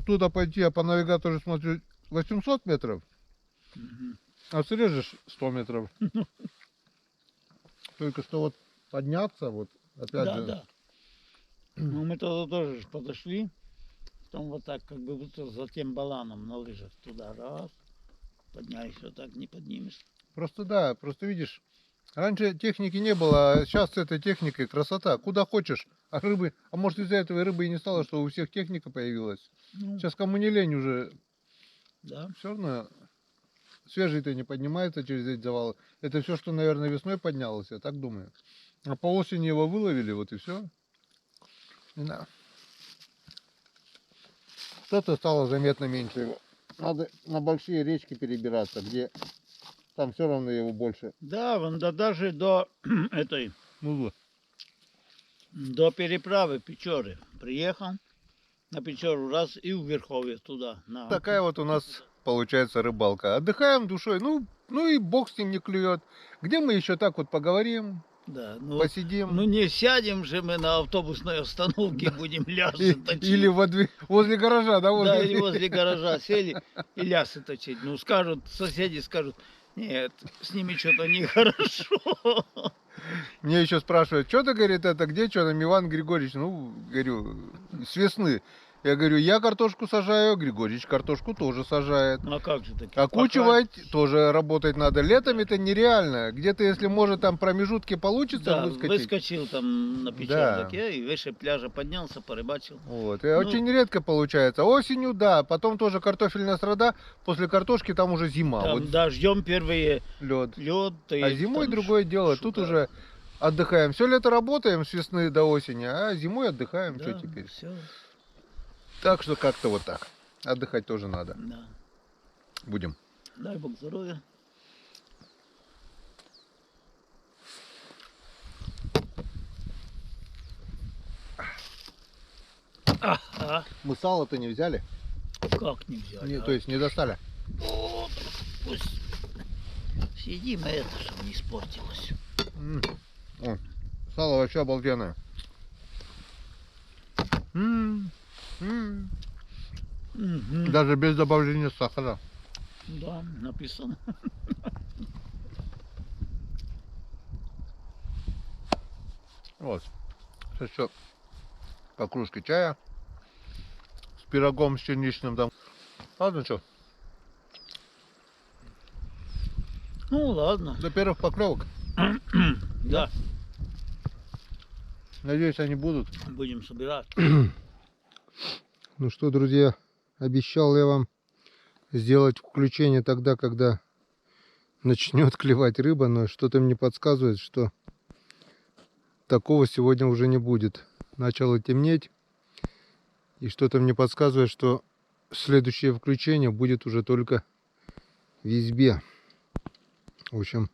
туда пойти, я по навигатору смотрю 800 метров, а срежешь 100 метров. только что вот подняться, вот опять Да, же. да. Ну, мы тогда тоже подошли, потом вот так, как бы будто за тем баланом на лыжах туда, раз, поднялись, вот так не поднимешь. Просто да, просто видишь, раньше техники не было, а сейчас с этой техникой красота. Куда хочешь, а рыбы, а может из-за этого и рыбы и не стало, что у всех техника появилась. Ну, Сейчас кому не лень уже, да. все равно свежий-то не поднимается через эти завалы. Это все, что, наверное, весной поднялось, я так думаю. А по осени его выловили, вот и все. Да. Что-то стало заметно меньше. Надо на большие речки перебираться, где там все равно его больше. Да, вон да даже до этой, Ну, до переправы Печоры приехал, на Печору раз и в Верховье туда. На... такая вот у нас получается рыбалка. Отдыхаем душой, ну и бог с ним не клюет. Где мы еще так вот поговорим, Да, ну, посидим. ну не сядем же мы на автобусной остановке, будем лясы точить. Или возле гаража, да? Да, или возле гаража сели и лясы точить. Ну скажут, соседи скажут, нет, с ними что-то нехорошо. Мне еще спрашивают, что ты, говорит, это где, что там, Иван Григорьевич? Ну, говорю, с весны. Я говорю, я картошку сажаю, Григорьевич картошку тоже сажает. Ну а как же таки? Окучивать тоже работать надо. Летом это нереально. Где-то, если может, там промежутки получится Да, выскочить. выскочил там на Печордаке и выше пляжа поднялся, порыбачил. Вот. И очень редко получается. Осенью, да, потом тоже картофельная среда. После картошки там уже зима. Там Вот дождем первые лед. лед. А зимой другое дело. Тут уже отдыхаем. Все лето работаем с весны до осени, а зимой отдыхаем. Да, Что теперь? все, Так что как-то вот так. Отдыхать тоже надо. да. Будем. Дай Бог здоровья. Ага, Мы сало-то не взяли? как не взяли? То есть не достали? Вот, пусть съедим это, чтобы не испортилось. О, сало вообще обалденное. Мгм. Даже без добавления сахара. Да, написано. Вот. Сейчас еще по кружке чая с пирогом с черничным там. Ладно, что, Ну ладно, до первых поклевок. да, Надеюсь, они будут. будем собирать. Ну что, друзья, обещал я вам сделать включение тогда, когда начнет клевать рыба, но что-то мне подсказывает, что такого сегодня уже не будет. Начало темнеть, и что-то мне подсказывает, что следующее включение будет уже только в избе. В общем,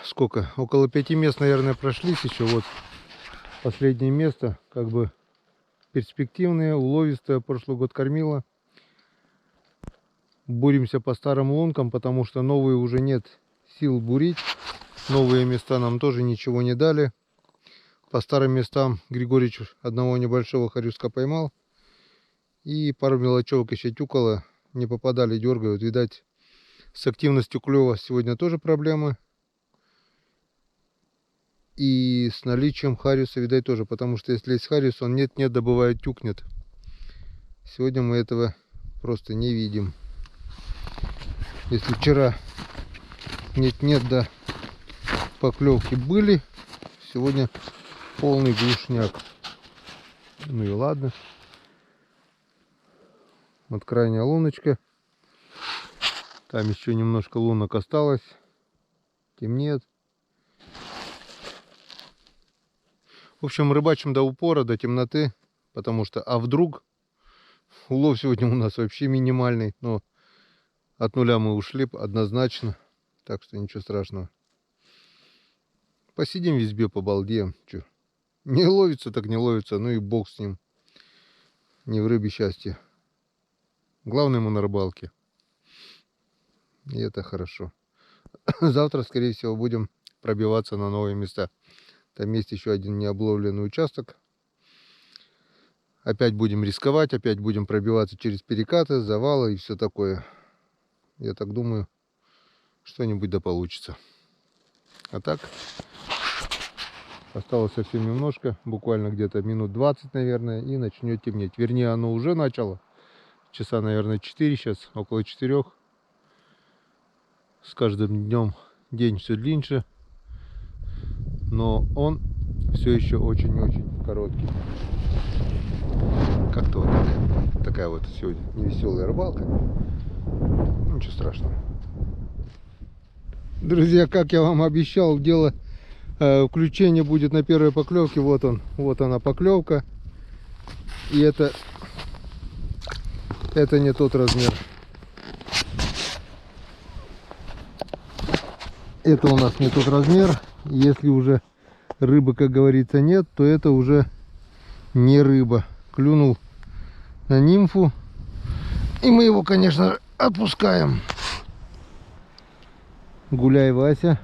сколько? Около 5 мест, наверное, прошлись еще. Вот последнее место, как бы перспективное, уловистое. Прошлый год кормила. Буримся по старым лункам, потому что новые уже нет сил бурить. Новые места нам тоже ничего не дали. По старым местам Григорьевич одного небольшого хорюска поймал. И пару мелочевок еще тюкало. Не попадали, дергают. Видать, с активностью клёва сегодня тоже проблемы. И с наличием хариуса, видать, тоже. Потому что если есть хариус, он нет-нет, добывает, тюкнет. Сегодня мы этого просто не видим. Если вчера нет-нет, да, поклевки были, сегодня полный глушняк. Ну и ладно. Вот крайняя луночка. Там еще немножко лунок осталось. Темнеет. В общем, рыбачим до упора, до темноты. Потому что, а вдруг улов сегодня у нас вообще минимальный. Но от нуля мы ушли однозначно. Так что ничего страшного. Посидим в избе, побалдеем. Чё? Не ловится, так не ловится. Ну и бог с ним. Не в рыбе счастье. Главное, мы на рыбалке. И это хорошо. Завтра, скорее всего, будем пробиваться на новые места. Там есть еще один необловленный участок. Опять будем рисковать. Опять будем пробиваться через перекаты, завалы и все такое. Я так думаю, что-нибудь да получится. А так осталось совсем немножко, буквально где-то минут 20, наверное, и начнет темнеть. Вернее, оно уже начало. Часа, наверное, 4 сейчас, около 4. С каждым днем день все длиннее, но он все еще очень-очень короткий. Как-то вот так. Такая вот сегодня невеселая рыбалка. Ничего страшного. Друзья, как я вам обещал, дело включение будет на первой поклевке. Вот она поклевка. И это не тот размер. Это у нас не тот размер. Если уже рыбы, как говорится, нет, то это уже не рыба. Клюнул на нимфу. И мы его, конечно, отпускаем. Гуляй, Вася.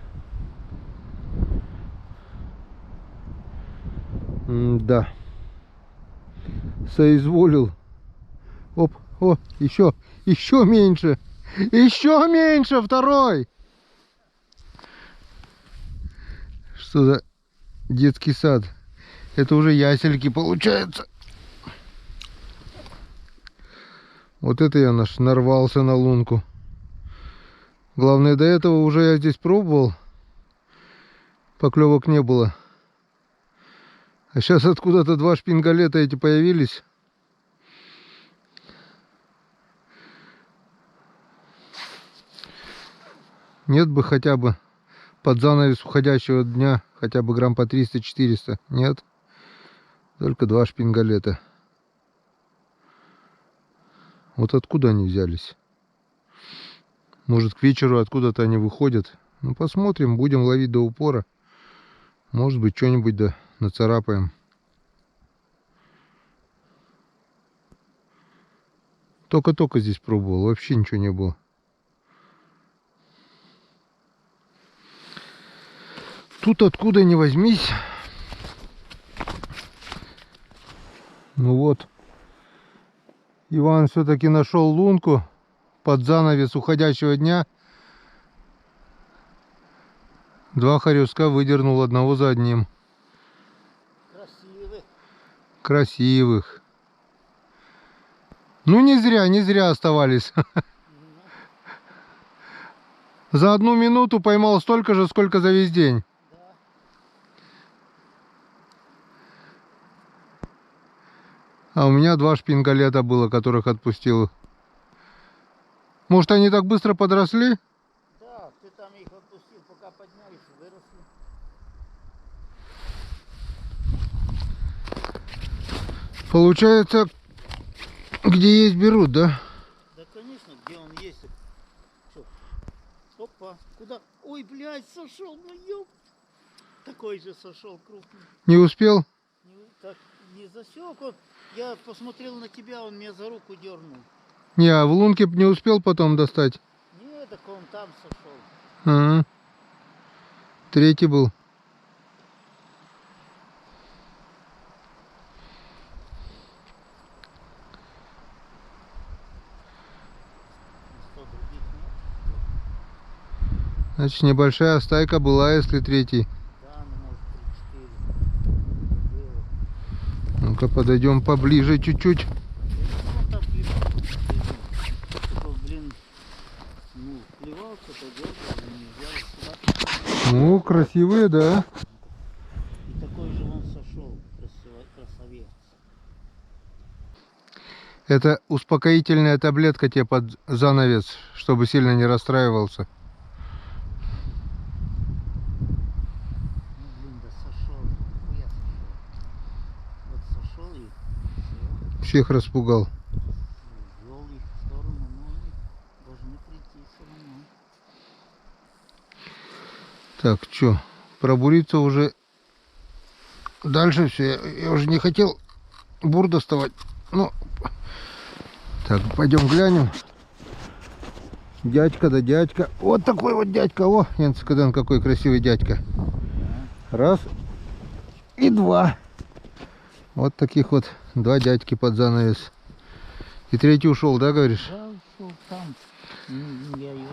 Да. Соизволил. Оп, о, еще меньше. Еще меньше, второй. Что за детский сад? Это уже ясельки получается. Вот это я нарвался на лунку. Главное, до этого уже я здесь пробовал. Поклевок не было. А сейчас откуда-то два шпингалета эти появились. Нет бы хотя бы под занавес уходящего дня хотя бы грамм по 300-400. Нет. Только два шпингалета. Вот откуда они взялись? Может, к вечеру откуда-то они выходят. Ну, посмотрим, будем ловить до упора. Может быть, что-нибудь да нацарапаем. Только-только здесь пробовал, вообще ничего не было. Тут откуда ни возьмись. Ну вот. Иван все-таки нашел лунку под занавес уходящего дня. Два хорюска выдернул одного за одним. Красивых. Ну не зря оставались. За 1 минуту поймал столько же, сколько за весь день. А у меня 2 шпингалета было, которых отпустил. Может, они так быстро подросли? Да, ты там их отпустил, пока поднялись, выросли. Получается, где есть, берут, да? Да, конечно, где он есть. Что? Опа, куда? Ой, блядь, сошел, ну ёп. Такой же сошел крупный. Не успел? Так, не засек он. Я посмотрел на тебя, он меня за руку дернул. Не, а в лунке не успел потом достать? Нет, так он там сошел. Ага. Третий был. Значит, небольшая стайка была, если третий. Да, ну может 3-4. Ну-ка, подойдем поближе чуть-чуть. Ну, там блин, ну, плевался, то дергал, не взял сюда. Ну, красивые, да. И такой же он сошел, красавец. Это успокоительная таблетка тебе под занавес, чтобы сильно не расстраивался. Ну, блин, да сошел, хуя сошел. Вот сошел и все. Всех распугал. Вел их в сторону, но они должны прийти все равно. Так, что, пробуриться уже дальше все. Я уже не хотел бур доставать. Ну, так, пойдем глянем. Дядька да дядька. Вот такой вот дядька. О, Янцкаден, какой красивый дядька. Раз и два. Вот таких вот 2 дядьки под занавес. И третий ушел, да, говоришь? Да, ушел там. Я его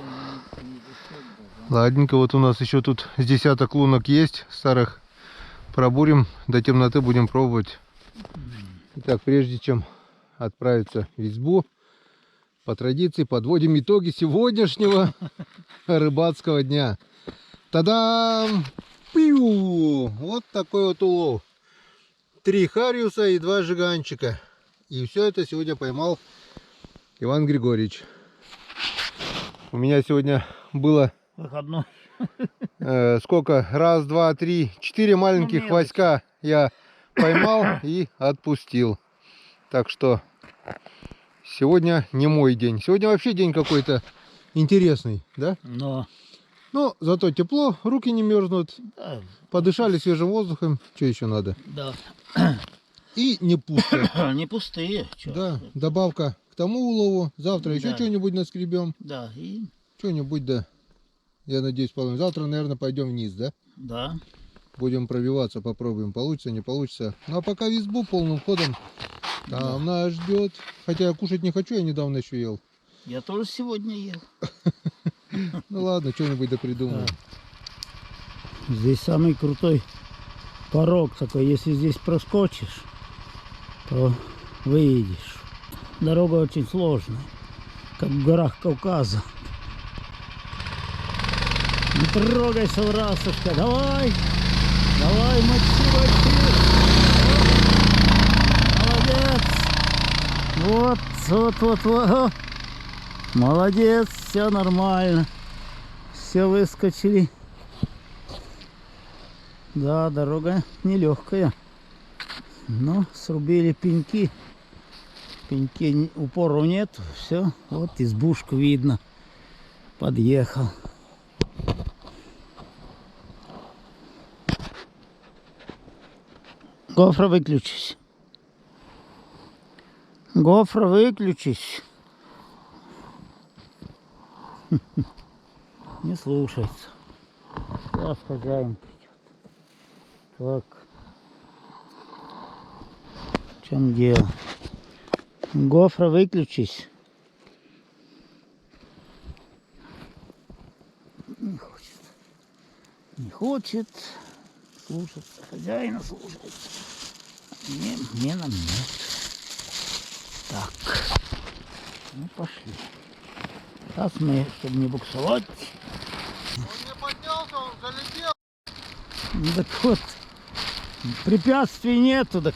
не засек даже. Ладненько, вот у нас еще тут с десяток лунок есть старых. Пробурим, до темноты будем пробовать. Итак, прежде чем отправиться в избу, по традиции подводим итоги сегодняшнего рыбацкого дня. Та-дам! Пиу! Вот такой вот улов. 3 хариуса и 2 жиганчика. И все это сегодня поймал Иван Григорьевич. У меня сегодня было Выходной. сколько? Раз, два, три, 4 маленьких мелочь. хвостка я поймал и отпустил. Так что сегодня не мой день. Сегодня вообще день какой-то интересный, да? Но, Но зато тепло, руки не мерзнут, да, подышали свежим воздухом. Что еще надо? да. И не пусто. Не пустые. Чё? Да, добавка к тому улову. Завтра еще Да. что-нибудь наскребем. Да, и Что-нибудь, да. Я надеюсь, потом. Завтра, наверное, пойдем вниз, да? да. Будем пробиваться, попробуем, получится, не получится. Ну а пока в избу полным ходом. Там нас ждет. Хотя я кушать не хочу, я недавно еще ел. Я тоже сегодня ел. Ну ладно, что-нибудь да придумаем. Здесь самый крутой порог такой. Если здесь проскочишь, то выедешь. Дорога очень сложная, как в горах Кавказа. Не трогайся, Врасушка, давай! Давай, мочи, мочи! Молодец! Вот. Молодец, все нормально. Все выскочили. Да, дорога нелегкая. Но срубили пеньки. Пеньки упору нет. Все, вот избушку видно. Подъехал. Гофра, выключись. Гофра, выключись. Не слушается. Сейчас хозяин придет. Так. В чем дело? Гофра, выключись. Не хочет. Не хочет слушаться. Хозяина слушается. Не нам нет. Так. Ну пошли. Сейчас мы, чтобы не буксовать. Он не поднялся, он залетел. Ну так вот. Препятствий нету, так.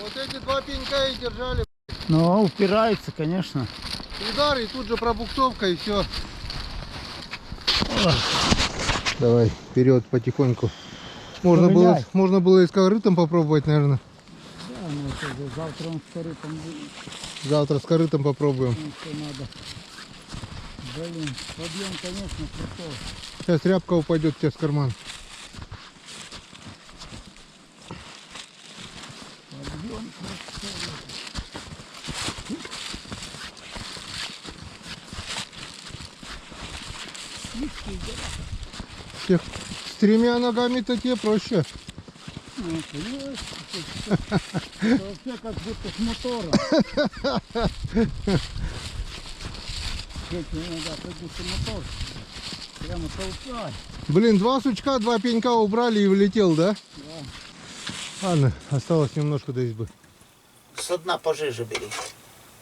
Вот эти 2 пенька и держали. Но упирается, конечно. Удар и тут же пробуксовка и все. Давай, вперед потихоньку. Можно было и с корытом попробовать, наверное. Да, ну это же завтра он с корытом будет. Завтра с корытом попробуем. Ну, что надо. Блин, подъем, конечно, крутой. Сейчас тряпка упадет тебе в карман. Подъем крутой. Всех с 3 ногами-то тебе проще. Ну, понимаешь, это вообще как будто с мотором. Эти иногда как будто мотор. Прямо толкай. Блин, 2 сучка, 2 пенька убрали и улетел, да? Да. Ладно, осталось немножко до избы. Со дна пожиже бери.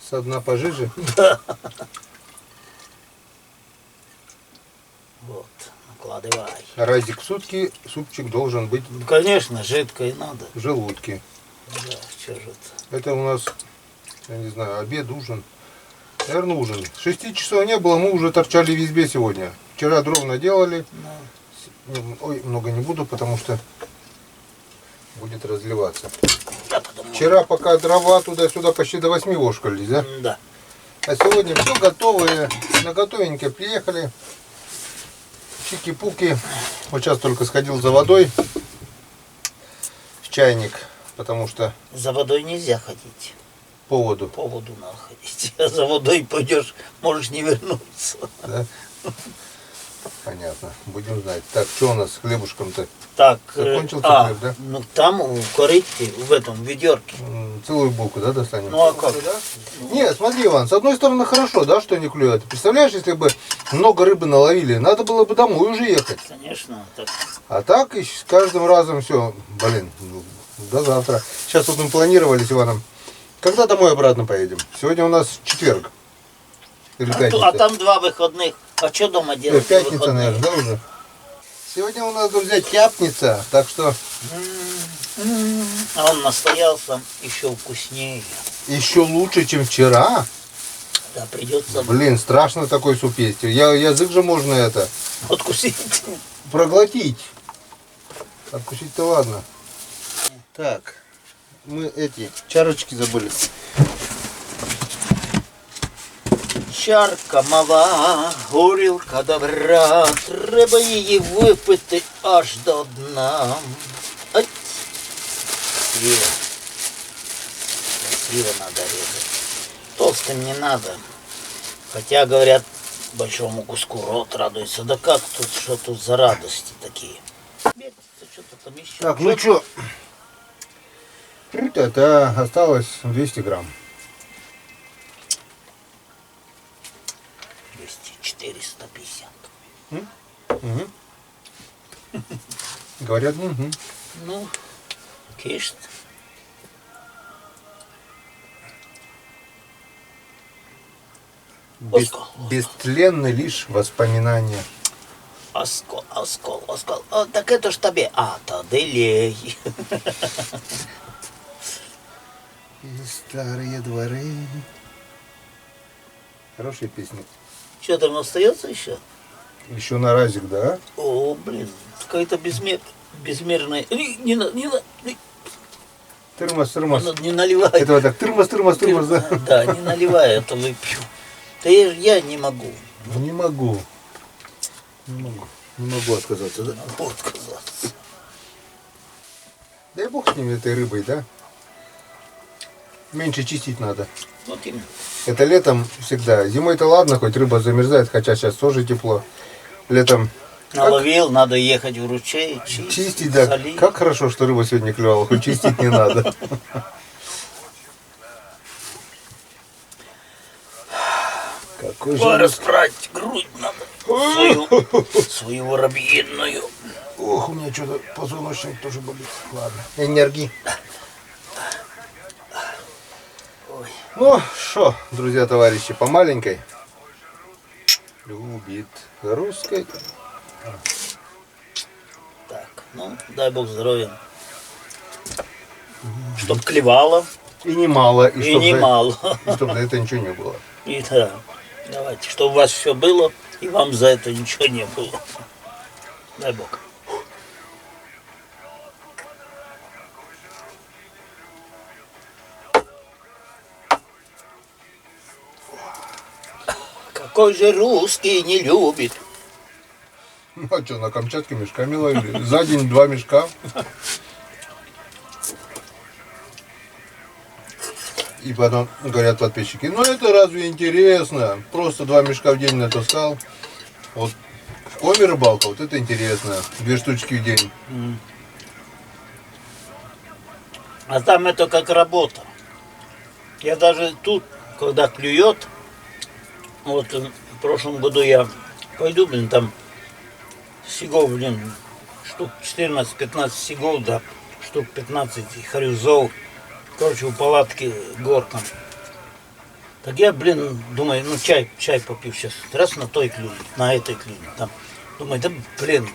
Со дна пожиже. Вот, накладывай. Разик в сутки супчик должен быть Ну, конечно, жидко и надо. в желудке. Да, что же это? Это у нас, я не знаю, обед, ужин. Наверное, ужин. 6 часов не было, мы уже торчали в избе сегодня. Вчера дров наделали. Ой, много не буду, потому что будет разливаться. Я подумал. Вчера пока дрова туда-сюда почти до 8 вошкались, да? Да. А сегодня все готовые, на готовенькое приехали. Чики-пуки. Вот сейчас только сходил за водой в чайник, потому что За водой нельзя ходить. по воду. По воду надо ходить. А за водой пойдешь, можешь не вернуться. Да? Понятно. Будем знать. Так, что у нас с хлебушком-то? Так, Закончился хлеб, да? ну там у корыте, в этом ведерке. Целую булку, да, достанем? Ну а как? Нет, смотри, Иван, с одной стороны хорошо, да, что не клюет. Представляешь, если бы много рыбы наловили. Надо было бы домой уже ехать. Конечно, так. А так и с каждым разом все. Блин, ну, до завтра. Сейчас вот мы планировали с Иваном. Когда домой обратно поедем? Сегодня у нас четверг. Или пятница? А там 2 выходных. А что дома делать? в Пятница, выходные? наверное, да, уже? Сегодня у нас, друзья, тяпница. Так что А он настоялся еще вкуснее. еще лучше, чем вчера. Да, придется Блин, страшно такой суп есть. Язык же можно это откусить. проглотить. Откусить-то ладно. Так, мы эти чарочки забыли. Чарка мала, горілка добра, треба її випити аж до дна. Ай. Красиво. Красиво надо резать. Толстым не надо. Хотя, говорят, большому куску рот радуется. Да как тут, что тут за радости такие? Что-то там еще. Так, ну что? Это осталось 200 грамм. 200, 450. Угу. Говорят, угу. Ну, конечно. Бестленны лишь воспоминания. Оскол, оскол, оскол. О, так это ж тебе. А, то делей. И старые дворы. Хорошие песни. Что там остается еще? Еще на разик, да? О, блин, какая-то безмерная. Не Тырмос. не наливай. Это вот так, тырмос, да? Да, не наливай, а то выпью. Да я не могу. Не могу. Не могу отказаться, да? Вот отказаться. Дай бог с ними, этой рыбой, да? Меньше чистить надо. Вот именно. Это летом всегда. Зимой-то ладно, хоть рыба замерзает, хотя сейчас тоже тепло. Летом Наловил, надо ехать в ручей, чистить, да. солить. Как хорошо, что рыба сегодня клевала, хоть чистить не надо. Какой же... Расправить грудь надо. Свою воробьиную. Ох, у меня что-то позвоночник тоже болит. Ладно. Энергии. Ну, что, друзья, товарищи, по маленькой. Любит русской. Так, ну, дай бог здоровья. Чтоб клевало И немало. и чтоб немало. Чтобы за это ничего не было. И да, давайте, чтобы у вас все было, и вам за это ничего не было. Дай бог. Какой же русский не любит? Ну, а что, на Камчатке мешками ловили? За день 2 мешка. И потом говорят подписчики, ну это разве интересно? Просто 2 мешка в день натаскал. Вот в Коме рыбалка, вот это интересно. 2 штучки в день. А там это как работа. Я даже тут, когда клюет, вот в прошлом году я пойду, блин, там сигов, блин, штук 14-15 сигов, да, штук 15 хрюзов. Короче, у палатки горком. Так я, блин, думаю, ну чай попью сейчас. Раз на той клюнет, на этой клюнет. Там. Думаю, да, блин,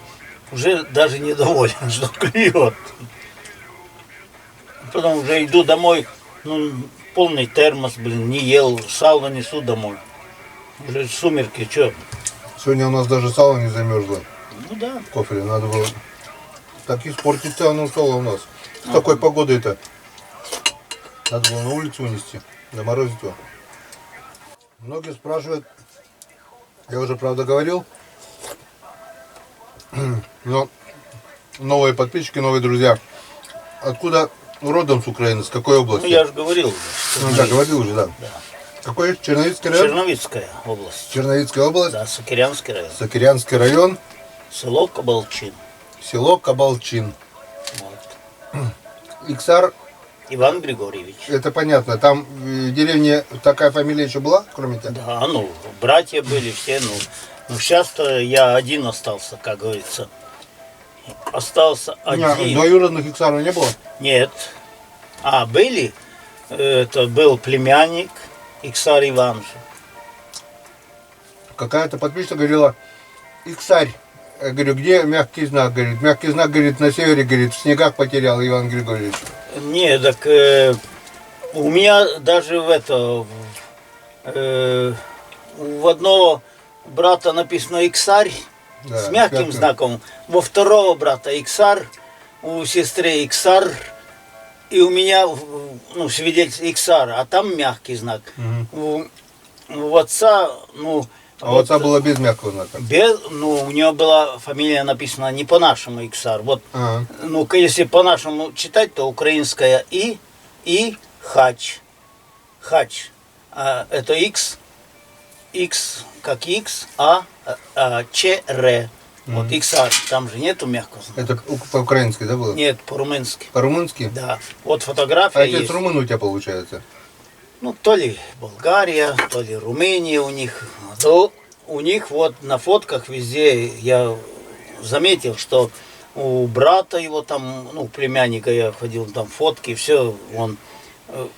уже даже недоволен, что клюет. Потом уже иду домой, ну, полный термос, блин, не ел, сало несу домой. Уже сумерки, что? Сегодня у нас даже сало не замерзло. Ну да. В кофре надо было. Так испортится оно сало у нас. С такой погодой-то. Надо было на улицу унести, заморозить его. Многие спрашивают, я уже правда говорил, но новые подписчики, новые друзья, откуда родом с Украины, с какой области? Ну я же говорил. Ну да, говорил уже, да. Какой? Черновицкий район? Черновицкая область. Черновицкая область, Да, Сокирянский район. Сокирянский район, Село Кабалчин. село Кабалчин. Вот. Иксар, Иван Григорьевич. это понятно, там в деревне такая фамилия еще была, кроме тебя? Да, ну, братья были все, ну, Ну, сейчас-то я один остался, как говорится. Остался один. Двоюродных иксаров не было? Нет. А, были? Это был племянник Иксар Ивановича. Какая-то подписчица говорила, иксарь. Я говорю, где мягкий знак? Говорит, мягкий знак, говорит, на севере, говорит, в снегах потерял Иван Григорьевич. Не, так у меня даже у одного брата написано Иксарь Да, с мягким мягким. знаком, во второго брата Иксар, у сестры Иксар, и у меня ну, свидетель Иксар, а там мягкий знак. У отца, ну... А у отца было без мягкого знака. у него была фамилия написана не по-нашему Иксар. Вот, Ага. ну, если по-нашему читать, то украинская и Хач. Хач. А, это X как X, Ч, Р. Вот Иксар. Там же нету мягкого знака. Это по-украински, да, было? Нет, по-румынски. По-румынски? Да. Вот фотография А отец есть. румын у тебя получается? Ну, то ли Болгария, то ли Румыния у них. То у них вот на фотках везде я заметил, что у брата его там, ну, племянника я ходил, там фотки, все, он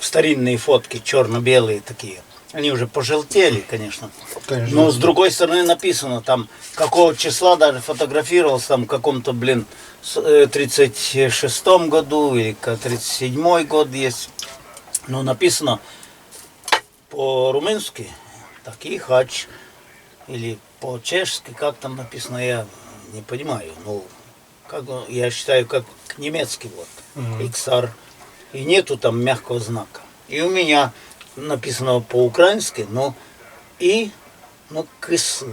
старинные фотки, черно-белые такие. Они уже пожелтели, конечно. Конечно. Но с другой стороны написано там, какого числа даже фотографировался, там в каком-то, 36-м году или 37-й год есть. Но написано по-румынски, такие хач, или по-чешски, как там написано, я не понимаю. Ну, как, я считаю, как немецкий вот, Иксар. И нету там мягкого знака. И у меня написано по-украински, но кыс,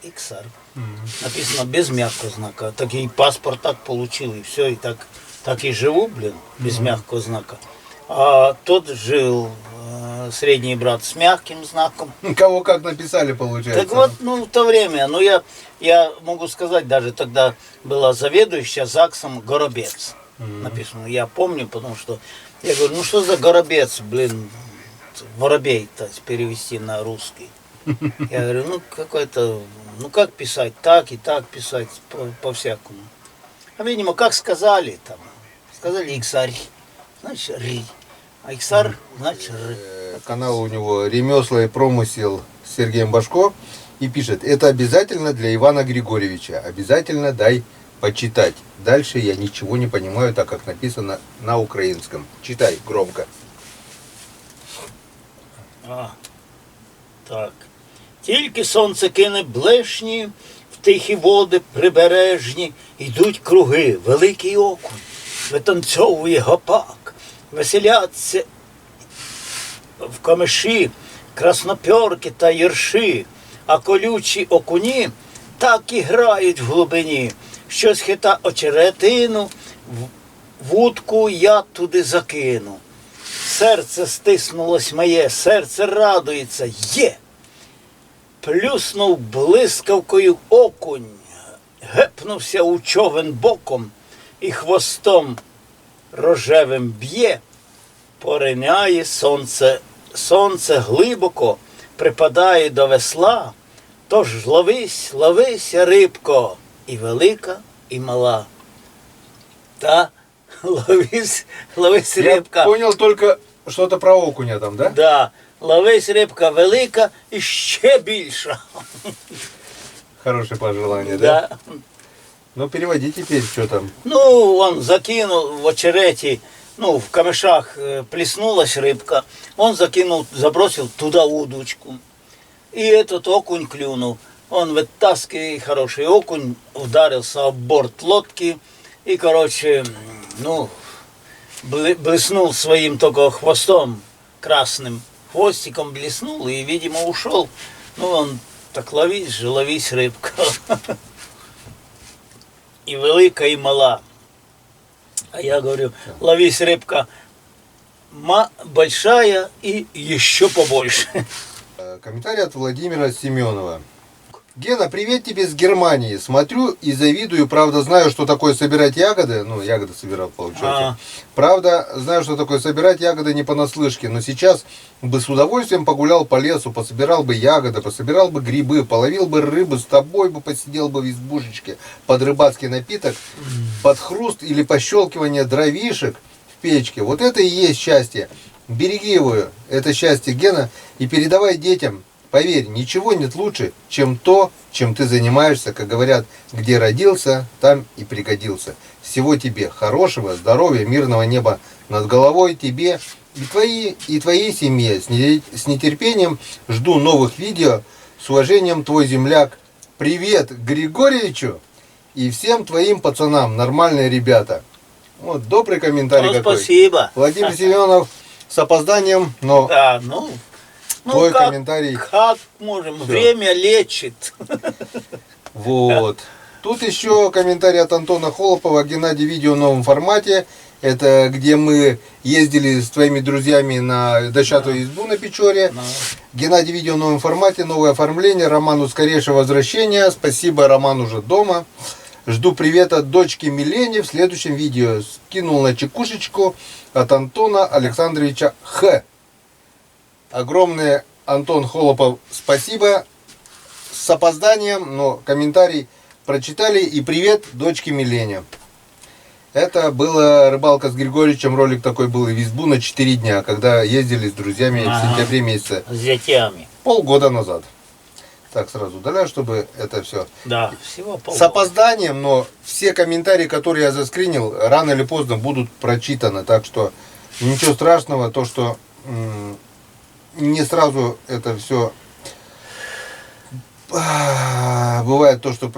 Иксар. Написано без мягкого знака. Так и паспорт так получил, и все, и так и живу, без мягкого знака. А тот жил, средний брат, с мягким знаком. Кого как написали, получается. Так вот, ну, в то время, ну, я могу сказать, даже тогда была заведующая ЗАГСом Горобец. Написано, я помню, потому что я говорю, ну, что за Горобец, воробей, то есть перевести на русский. Я говорю, ну, какой-то, ну, как писать, так и так писать, по-всякому. А, видимо, как сказали там, сказали Иксарь, значит, Ри. А Иксар, значит, Р. Канал у него «Ремесла и промысел» с Сергеем Башко. И пишет, это обязательно для Ивана Григорьевича. Обязательно дай почитать. Дальше я ничего не понимаю, так как написано на украинском. Читай громко. Так. Тільки сонце кине блешні, в тихі води прибережні, йдуть круги, великий окунь, витанцьовує гопак, веселяться в камиші, краснопьорки та єрши, а колючі окуні так і грають в глибині, щось хита очеретину, вудку я туди закину. Серце стиснулось моє, серце радується, є. Плюснув блискавкою окунь, гепнувся у човен боком і хвостом рожевим б'є, пориняє сонце, сонце глибоко припадає до весла, тож ловись, ловися, рибко, і велика, і мала. Та ловись, ловись, рибка. Я понял только что-то про окуня там, да? Да, ловись, рибка велика і ще більша. Хорошее пожелание, да? Да. Ну переводи теперь, что там. Ну, он закинул в очерети, ну, в камышах плеснулась рыбка, он закинул, забросил туда удочку. И этот окунь клюнул. Он вытаскивает, хороший окунь, ударился об борт лодки и, короче, ну, блеснул своим только хвостом красным. Хвостиком блеснул и, видимо, ушел. Ну, он так ловись же, ловись, рыбка. И велика, и мала. А я говорю, ловись, рыбка большая и еще побольше. Комментарий от Владимира Семенова. Гена, привет тебе с Германии. Смотрю и завидую, правда, знаю, что такое собирать ягоды. Ну, ягоды собирал, получается. Правда, знаю, что такое собирать ягоды не понаслышке. Но сейчас бы с удовольствием погулял по лесу, пособирал бы ягоды, пособирал бы грибы, половил бы рыбу, с тобой бы посидел бы в избушечке под рыбацкий напиток, под хруст или пощелкивание дровишек в печке. Вот это и есть счастье. Береги его, это счастье, Гена, и передавай детям. Поверь, ничего нет лучше, чем то, чем ты занимаешься. Как говорят, где родился, там и пригодился. Всего тебе хорошего, здоровья, мирного неба над головой тебе и твоей семье. С нетерпением жду новых видео. С уважением, твой земляк. Привет Григорьевичу и всем твоим пацанам, нормальные ребята. Вот, добрый комментарий Ну, какой. спасибо. Владимир Семенов с опозданием, но Да, твой как, комментарий. как можем? Всё. Время лечит. Вот. Тут еще комментарий от Антона Холопова. Геннадий, видео в новом формате. Это где мы ездили с твоими друзьями на дощатую избу на Печоре. Геннадий, видео в новом формате, новое оформление. Роману скорейшего возвращения. Спасибо, Роман уже дома. Жду привета от дочки Милене в следующем видео. Скинул на чекушечку от Антона Александровича Х. Огромное, Антон Холопов, спасибо. С опозданием, но комментарий прочитали. И привет дочке Милене. Это была рыбалка с Григорьевичем. Ролик такой был в избу на 4 дня, когда ездили с друзьями в сентябре месяце. С детьми. Полгода назад. Так, сразу удаляю, чтобы это все. Да, всего С полгода. опозданием, но все комментарии, которые я заскринил, рано или поздно будут прочитаны. Так что ничего страшного, то, что не сразу это все бывает, то, что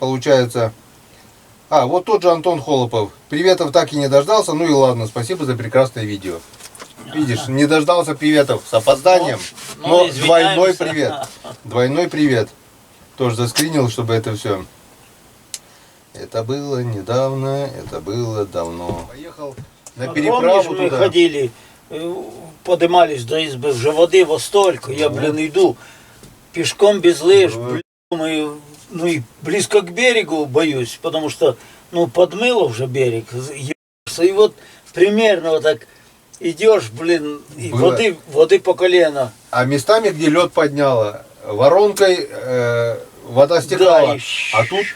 получается. Вот тот же Антон Холопов. Приветов так и не дождался. Ну и ладно, спасибо за прекрасное видео. Видишь, не дождался приветов с опозданием, но двойной извиняемся. привет. Двойной привет. Тоже заскринил, чтобы это все. Это было недавно, это было давно. Поехал на переправу Помнишь, мы туда. ходили, поднимались до избы, вже воды во столько, я, иду пешком без лыж, думаю, и близко к берегу боюсь, потому что, подмыло уже берег, ебашься, и вот примерно вот так идешь, и Было. воды по колено. А местами, где лед подняло, воронкой вода стекала. Да, А тут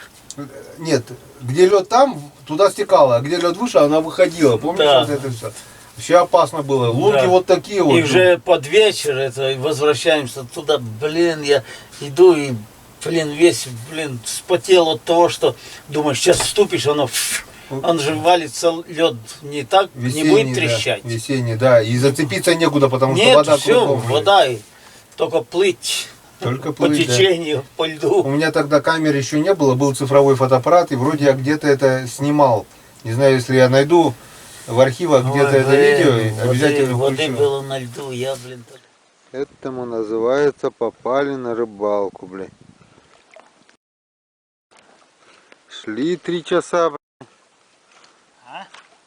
нет, где лед там, туда стекала, а где лед выше, она выходила. Помнишь, Да. вот это все? Вообще опасно было. Лунки Да. вот такие вот. И уже под вечер возвращаемся туда, я иду и, весь, вспотел от того, что думаешь, сейчас вступишь, он же валится, лед не так, не будет трещать. Да, весенний, да. И зацепиться некуда, потому что Нет, вода все, кругом. вода, и только плыть Только по плыть, да. течению, по льду. У меня тогда камеры еще не было, был цифровой фотоаппарат, и вроде я где-то это снимал. Не знаю, если я найду в архивах где-то это видео, и обязательно воды включу. было на льду, я, так. Этому называется попали на рыбалку, блин. Шли 3 часа, блин,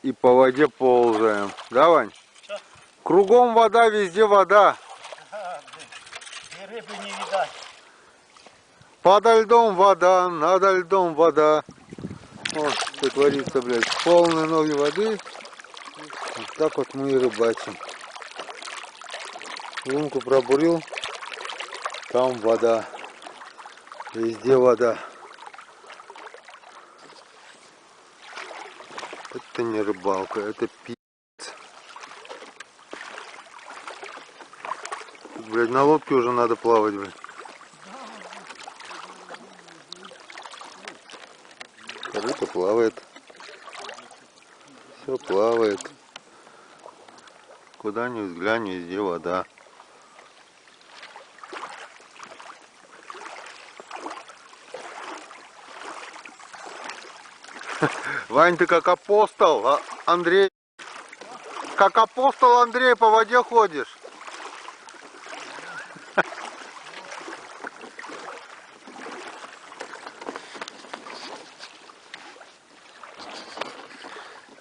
и по воде ползаем. Да, Вань? Что? Кругом вода, везде вода. И рыбы не видать. Подо льдом вода, надо льдом вода. Вот, что творится, блядь. Полные ноги воды. Вот так вот мы и рыбачим. Лунку пробурил. Там вода. Везде вода. Это не рыбалка, это пи***ц. Блядь, на лодке уже надо плавать, блядь. Корыто плавает. Все плавает. Куда ни взглянь, везде вода. Вань, ты как апостол, Андрей. Как апостол Андрей по воде ходишь.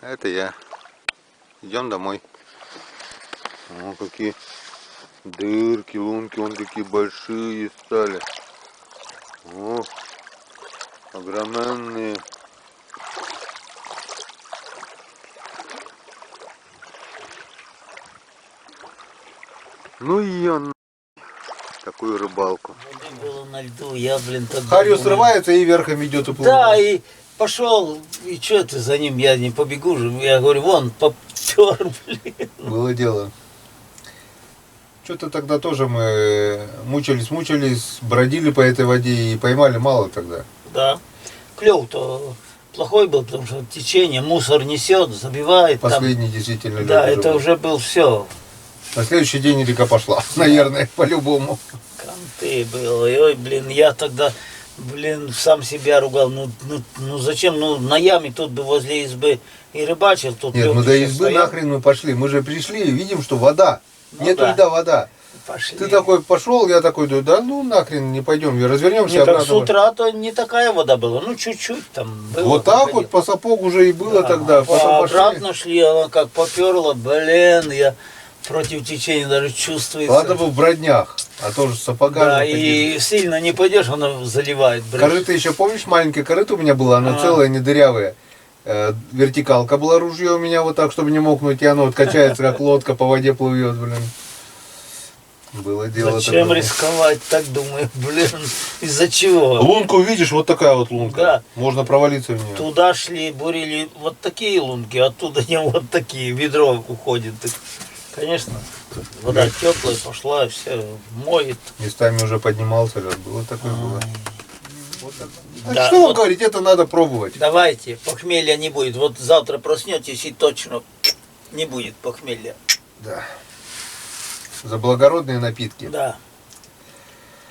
Это я. Идем домой. О, какие дырки, лунки, вон какие большие стали. О, огроменные. Ну и я такую рыбалку. Воды было на льду, я, блин, тогда Харю думаю, срывается и верхом идет и плывет. Да, и пошел, и что ты за ним, я не побегу же. Я говорю, вон, попер, блин. Было дело. Что-то тогда тоже мы мучились, бродили по этой воде и поймали мало тогда. Да. Клев-то плохой был, потому что течение, мусор несет, забивает. Последний действительно лед Да, уже это был. уже был все. На следующий день река пошла, наверное, по-любому. Канты было. И, ой, блин, я тогда, блин, сам себя ругал. Ну зачем? Ну на яме тут бы возле избы и рыбачил. Тут Нет, лёд мы до еще избы стоял. нахрен мы пошли. Мы же пришли и видим, что вода. Ну Нету да. льда, вода. Пошли. Ты такой пошел, я такой думаю, да ну нахрен не пойдем, и развернемся Нет, так обратно. с утра-то не такая вода была. Ну чуть-чуть там было. Вот так выходило. вот по сапог уже и было Да. тогда. Потом А пошли. обратно шли, она как поперла, блин, я против течения даже чувствуется. Ладно бы в броднях, а то же сапога. Да, же и сильно не пойдешь, она заливает. брешь. корыто еще, помнишь, маленькое корыто у меня было, оно А. целое, не дырявое. Вертикалка была, ружье у меня вот так, чтобы не мокнуть, и оно вот качается, как лодка по воде плывет, блин. Было дело Зачем такое. рисковать, так думаю, блин, из-за чего? Лунку видишь, вот такая вот лунка. Да. Можно провалиться в нее. Туда шли, бурили вот такие лунки, оттуда не вот такие, ведро уходит. И, конечно, вода теплая пошла, все моет. Местами уже поднимался лед. Было такое было. Вот так. А Да, что вам вот. говорить, это надо пробовать. Давайте, похмелья не будет. Вот завтра проснетесь и точно не будет похмелья. Да. За благородные напитки. Да.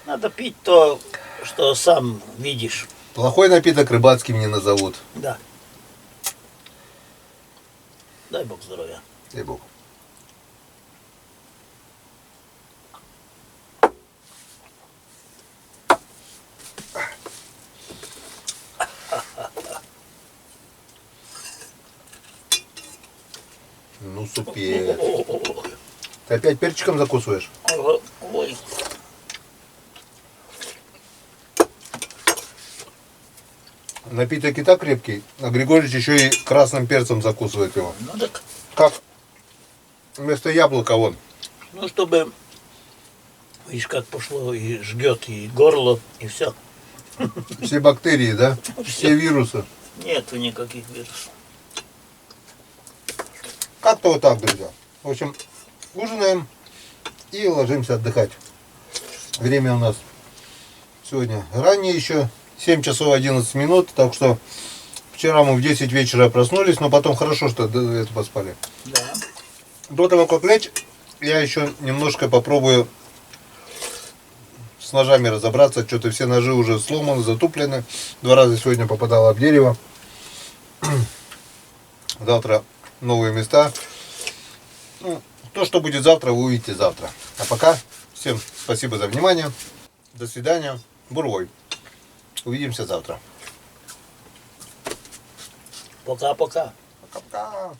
Надо пить то, что сам видишь. Плохой напиток рыбацким не назовут. Да. Дай Бог здоровья. Дай бог. Ну, супер. Ты опять перчиком закусываешь? Ой. Напиток и так крепкий, а Григорьевич еще и красным перцем закусывает его. Ну так, Как вместо яблока вон. ну чтобы, видишь, как пошло и жгет, и горло, и все. Все бактерии, да? Все вирусы. Нету никаких вирусов. Как-то вот так, друзья. В общем, ужинаем и ложимся отдыхать. Время у нас сегодня раннее еще, 7 часов 11 минут, так что вчера мы в 10 вечера проснулись, но потом хорошо, что это поспали. Да. До того, как лечь, я еще немножко попробую с ножами разобраться. Что-то все ножи уже сломаны, затуплены. 2 раза сегодня попадало об дерево. Завтра новые места. Ну, то, что будет завтра, вы увидите завтра. А пока всем спасибо за внимание. До свидания. Бурвой. Увидимся завтра. Пока-пока. Пока-пока.